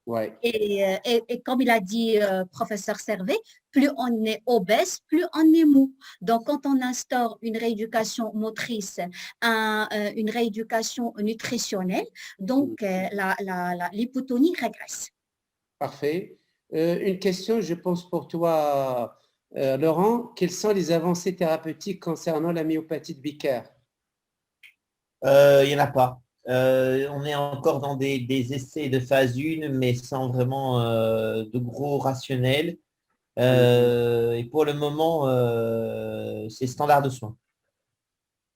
Ouais. Et comme il a dit professeur Servet, plus on est obèse, plus on est mou. Donc, quand on instaure une rééducation motrice, une rééducation nutritionnelle, donc l'hypotonie régresse. Parfait. Une question, je pense, pour toi, Laurent. Quelles sont les avancées thérapeutiques concernant la myopathie de Becker? Il n'y en a pas. On est encore dans des essais de phase 1, mais sans vraiment de gros rationnels. Et pour le moment, c'est standard de soins.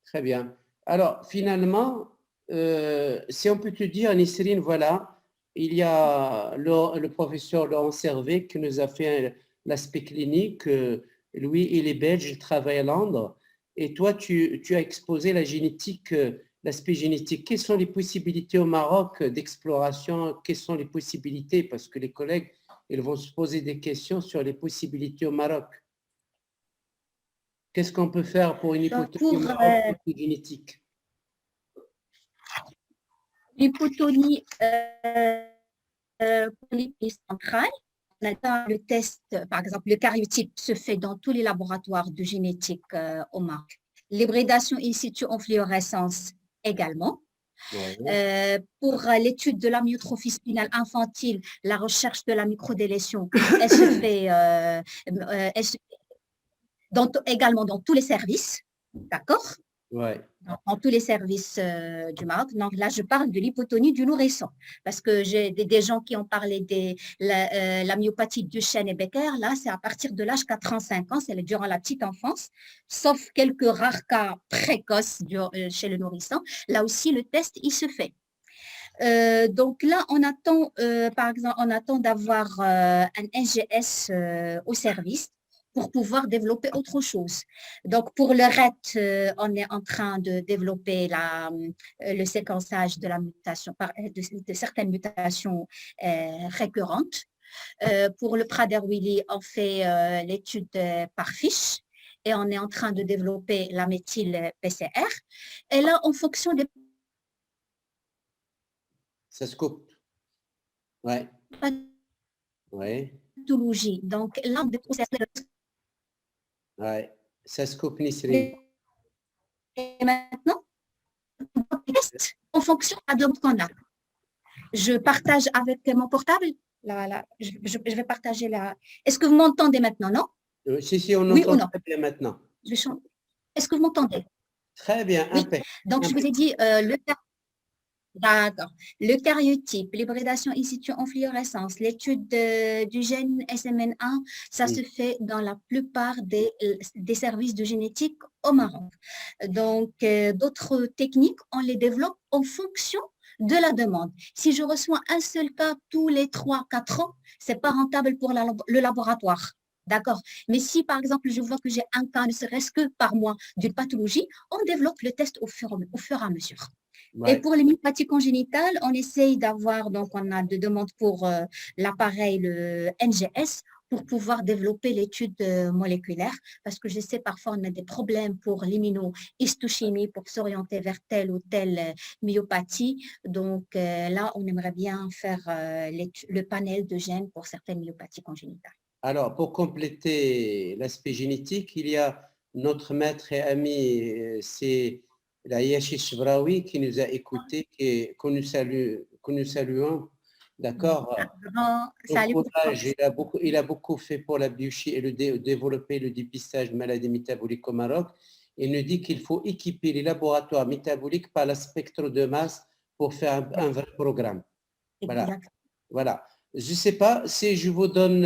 Très bien. Alors, finalement, si on peut te dire, Nisrine, voilà, il y a le professeur Laurent Servet qui nous a fait l'aspect clinique. Lui, il est belge, il travaille à Londres. Et toi, tu as exposé la génétique, l'aspect génétique. Quelles sont les possibilités au Maroc d'exploration? Quelles sont les possibilités? Parce que les collègues, ils vont se poser des questions sur les possibilités au Maroc. Qu'est-ce qu'on peut faire pour une Donc, hypothèse au pour Maroc génétique? l'hypotonie pour les pays centrales, on a le test, par exemple, le karyotype se fait dans tous les laboratoires de génétique au Maroc. L'hybridation in situ en fluorescence également. Ouais. Pour l'étude de l'amyotrophie spinale infantile, la recherche de la microdélétion, elle se fait également dans tous les services, d'accord? Ouais. Dans tous les services du Maroc. Donc là, je parle de l'hypotonie du nourrisson, parce que j'ai des gens qui ont parlé de la myopathie Duchenne et Becker. Là, c'est à partir de l'âge 45 ans, c'est durant la petite enfance, sauf quelques rares cas précoces chez le nourrisson. Là aussi, le test, il se fait. Donc là, on attend, par exemple, on attend d'avoir un NGS au service pour pouvoir développer autre chose. Donc, pour le RET, on est en train de développer le séquençage de la mutation, de certaines mutations récurrentes. Pour le Prader-Willi, on fait l'étude par fiche et on est en train de développer la méthyle PCR. Et là, en fonction des Ça se coupe. Ouais. Ouais. pathologies, donc là, on découvre Ouais. Ça se coupe, Nisrine. et maintenant, en fonction de la demande qu'on a. Je partage avec mon portable. Là, je vais partager là. Est-ce que vous m'entendez maintenant, non? Si, on Oui ou entend non? très bien maintenant. Est-ce que vous m'entendez? Très bien, Oui. impeccable. Donc, je vous ai dit, d'accord. Le karyotype, l'hybridation in situ en fluorescence, l'étude du gène SMN1, ça se fait dans la plupart des services de génétique au Maroc. Donc, d'autres techniques, on les développe en fonction de la demande. Si je reçois un seul cas tous les 3-4 ans, c'est pas rentable pour le laboratoire. D'accord. Mais si, par exemple, je vois que j'ai un cas, ne serait-ce que par mois, d'une pathologie, on développe le test au fur et à mesure. Et Ouais. pour les myopathies congénitales, on essaye d'avoir, donc on a de demandes pour l'appareil, le NGS, pour pouvoir développer l'étude moléculaire, parce que je sais parfois on a des problèmes pour l'immunohistochimie, pour s'orienter vers telle ou telle myopathie. Donc là, on aimerait bien faire le panel de gènes pour certaines myopathies congénitales. Alors, pour compléter l'aspect génétique, il y a notre maître et ami, c'est la Yashi Shbraoui qui nous a écoutés et que nous saluons. D'accord. Salut. Il a beaucoup fait pour la biochimie et développer le dépistage de maladies métaboliques au Maroc. Il nous dit qu'il faut équiper les laboratoires métaboliques par la spectre de masse pour faire un vrai programme. Voilà. Voilà. Je ne sais pas si je vous donne,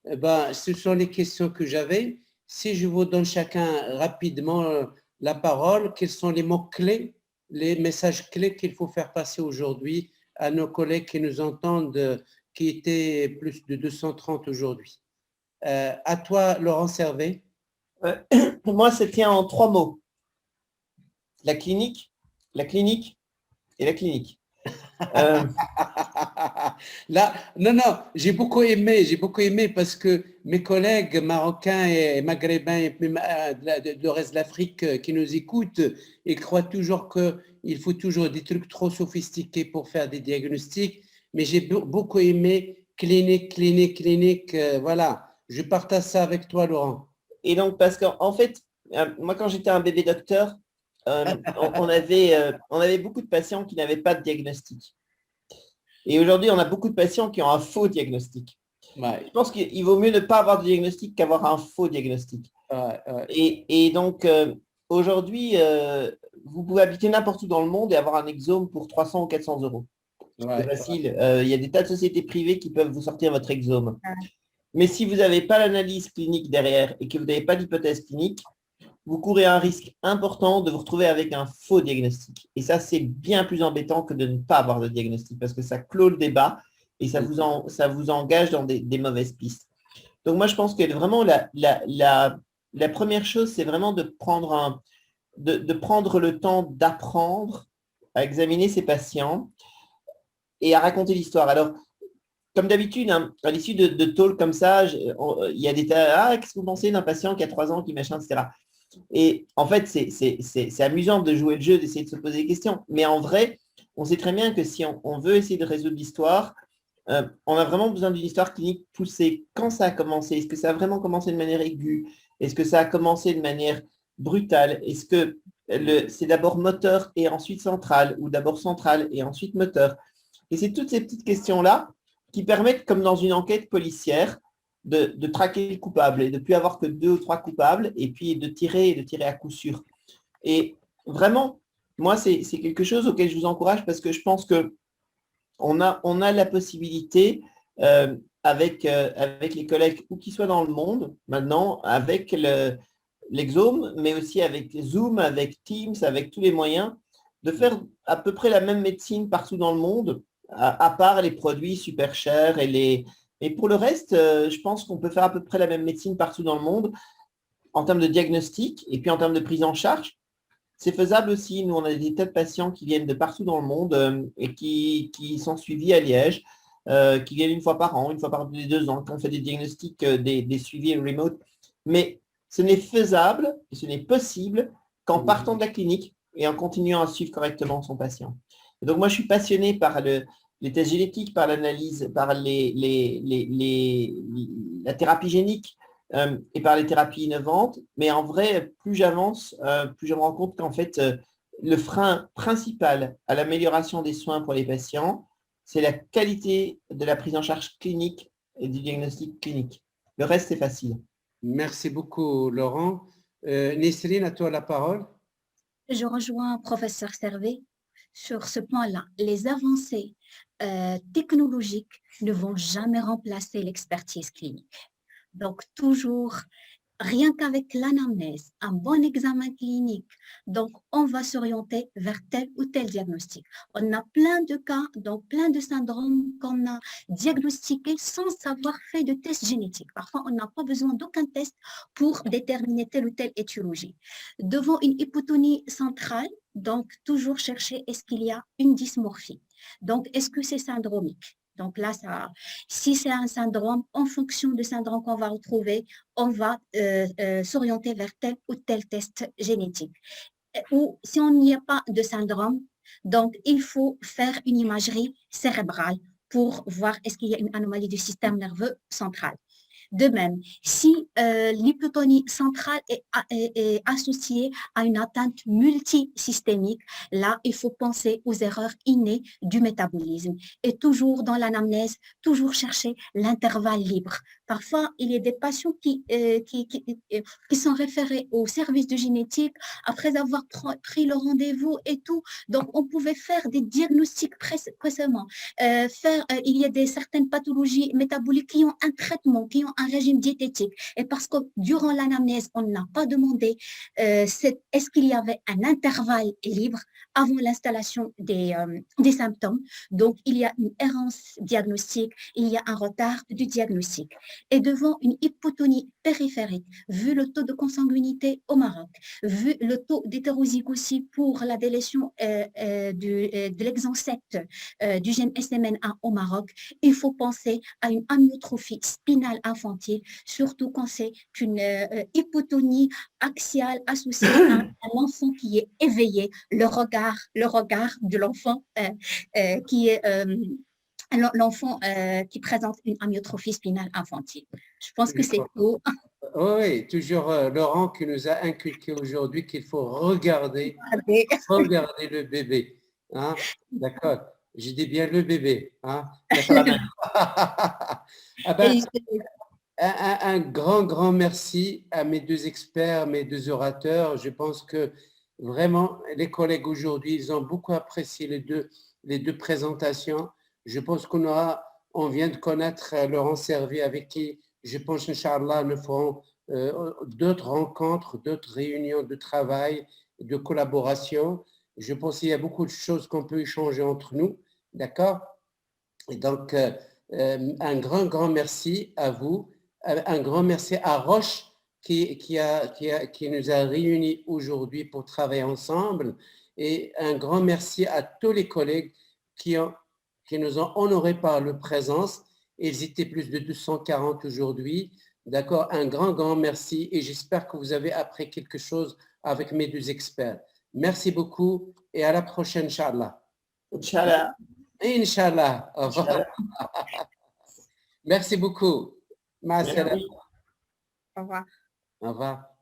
ce sont les questions que j'avais. Si je vous donne chacun rapidement la parole, quels sont les mots-clés, les messages clés qu'il faut faire passer aujourd'hui à nos collègues qui nous entendent, qui étaient plus de 230 aujourd'hui. À toi, Laurent Servet. Moi, ça tient en 3 mots. La clinique et la clinique. Là, non, j'ai beaucoup aimé parce que mes collègues marocains et maghrébins et le reste de l'Afrique qui nous écoutent, ils croient toujours qu'il faut toujours des trucs trop sophistiqués pour faire des diagnostics, mais j'ai beaucoup aimé clinique, voilà. Je partage ça avec toi, Laurent. Et donc, parce qu'en fait, moi, quand j'étais un bébé docteur, on avait beaucoup de patients qui n'avaient pas de diagnostic. Et aujourd'hui, on a beaucoup de patients qui ont un faux diagnostic. Ouais. Je pense qu'il vaut mieux ne pas avoir de diagnostic qu'avoir un faux diagnostic. Ouais. Et donc, aujourd'hui, vous pouvez habiter n'importe où dans le monde et avoir un exome pour 300 ou 400 euros. Ouais, C'est facile. Il y a des tas de sociétés privées qui peuvent vous sortir votre exome. Mais si vous n'avez pas l'analyse clinique derrière et que vous n'avez pas d'hypothèse clinique, vous courez un risque important de vous retrouver avec un faux diagnostic. Et ça, c'est bien plus embêtant que de ne pas avoir de diagnostic parce que ça clôt le débat et ça vous engage dans des mauvaises pistes. Donc, moi, je pense que vraiment, la première chose, c'est vraiment de prendre le temps d'apprendre à examiner ses patients et à raconter l'histoire. Alors, comme d'habitude, hein, à l'issue de talks comme ça, il y a des tas, qu'est-ce que vous pensez d'un patient qui a 3 ans, qui machin, etc. Et en fait, c'est amusant de jouer le jeu, d'essayer de se poser des questions. Mais en vrai, on sait très bien que si on veut essayer de résoudre l'histoire, on a vraiment besoin d'une histoire clinique poussée. Quand ça a commencé? Est-ce que ça a vraiment commencé de manière aiguë? Est-ce que ça a commencé de manière brutale? Est-ce que c'est d'abord moteur et ensuite central, ou d'abord central et ensuite moteur? Et c'est toutes ces petites questions-là qui permettent, comme dans une enquête policière, de traquer le coupable et de ne plus avoir que 2 ou 3 coupables et puis de tirer à coup sûr. Et vraiment, moi, c'est quelque chose auquel je vous encourage parce que je pense qu'on a la possibilité, avec les collègues, où qu'ils soient dans le monde, maintenant, avec l'exome, mais aussi avec Zoom, avec Teams, avec tous les moyens, de faire à peu près la même médecine partout dans le monde, à part les produits super chers et pour le reste, je pense qu'on peut faire à peu près la même médecine partout dans le monde en termes de diagnostic et puis en termes de prise en charge. C'est faisable aussi. Nous, on a des tas de patients qui viennent de partout dans le monde et qui sont suivis à Liège, qui viennent une fois par an, une fois par 2 ans, quand on fait des diagnostics, des suivis remote. Mais ce n'est faisable et ce n'est possible qu'en partant de la clinique et en continuant à suivre correctement son patient. Et donc, moi, je suis passionné par les tests génétiques, par l'analyse, par la thérapie génique et par les thérapies innovantes. Mais en vrai, plus j'avance, plus je me rends compte qu'en fait, le frein principal à l'amélioration des soins pour les patients, c'est la qualité de la prise en charge clinique et du diagnostic clinique. Le reste, c'est facile. Merci beaucoup, Laurent. Nesrine, à toi la parole. Je rejoins professeur Servet sur ce point-là. Les avancées technologiques ne vont jamais remplacer l'expertise clinique. Donc, toujours, rien qu'avec l'anamnèse, un bon examen clinique, donc on va s'orienter vers tel ou tel diagnostic. On a plein de cas, donc plein de syndromes qu'on a diagnostiqués sans avoir fait de test génétique. Parfois, on n'a pas besoin d'aucun test pour déterminer telle ou telle étiologie. Devant une hypotonie centrale, donc toujours chercher est-ce qu'il y a une dysmorphie. Donc, est-ce que c'est syndromique? Donc là, si c'est un syndrome, en fonction du syndrome qu'on va retrouver, on va s'orienter vers tel ou tel test génétique. Ou si on n'y a pas de syndrome, donc il faut faire une imagerie cérébrale pour voir est-ce qu'il y a une anomalie du système nerveux central. De même, si l'hypotonie centrale est associée à une atteinte multisystémique, là, il faut penser aux erreurs innées du métabolisme. Et toujours dans l'anamnèse, toujours chercher l'intervalle libre. Parfois, il y a des patients qui sont référés au service de génétique après avoir pris le rendez-vous et tout. Donc, on pouvait faire des diagnostics précédemment. Il y a certaines pathologies métaboliques qui ont un traitement, qui ont un régime diététique. Et parce que durant l'anamnèse, on n'a pas demandé est-ce qu'il y avait un intervalle libre avant l'installation des symptômes. Donc, il y a une errance diagnostique, il y a un retard du diagnostic. Et devant une hypotonie périphérique, vu le taux de consanguinité au Maroc, vu le taux d'hétérozygosie pour la délétion de l'exon 7 du gène SMN1 au Maroc, il faut penser à une amyotrophie spinale infantile, surtout quand c'est une hypotonie axiale associée à un enfant qui est éveillé, le regard de l'enfant qui est l'enfant qui présente une amyotrophie spinale infantile. Je pense que c'est tout. Oui, toujours Laurent qui nous a inculqué aujourd'hui qu'il faut regarder le bébé. Hein? D'accord. Je dis bien le bébé. Hein? Ah ben, un grand merci à mes 2 experts, mes 2 orateurs. Je pense que Vraiment, les collègues aujourd'hui, ils ont beaucoup apprécié les deux présentations. Je pense on vient de connaître Laurent Servet avec qui, je pense, Inch'Allah, nous ferons d'autres rencontres, d'autres réunions de travail, de collaboration. Je pense qu'il y a beaucoup de choses qu'on peut échanger entre nous. D'accord? Et donc, un grand merci à vous. Un grand merci à Roche qui nous a réunis aujourd'hui pour travailler ensemble. Et un grand merci à tous les collègues qui nous ont honorés par leur présence. Ils étaient plus de 240 aujourd'hui. D'accord? Un grand merci et j'espère que vous avez appris quelque chose avec mes deux experts. Merci beaucoup et à la prochaine, Inch'Allah. Inch'Allah. Inch'Allah. Au revoir. Merci beaucoup. Ma salam. Merci. Au revoir. Au revoir.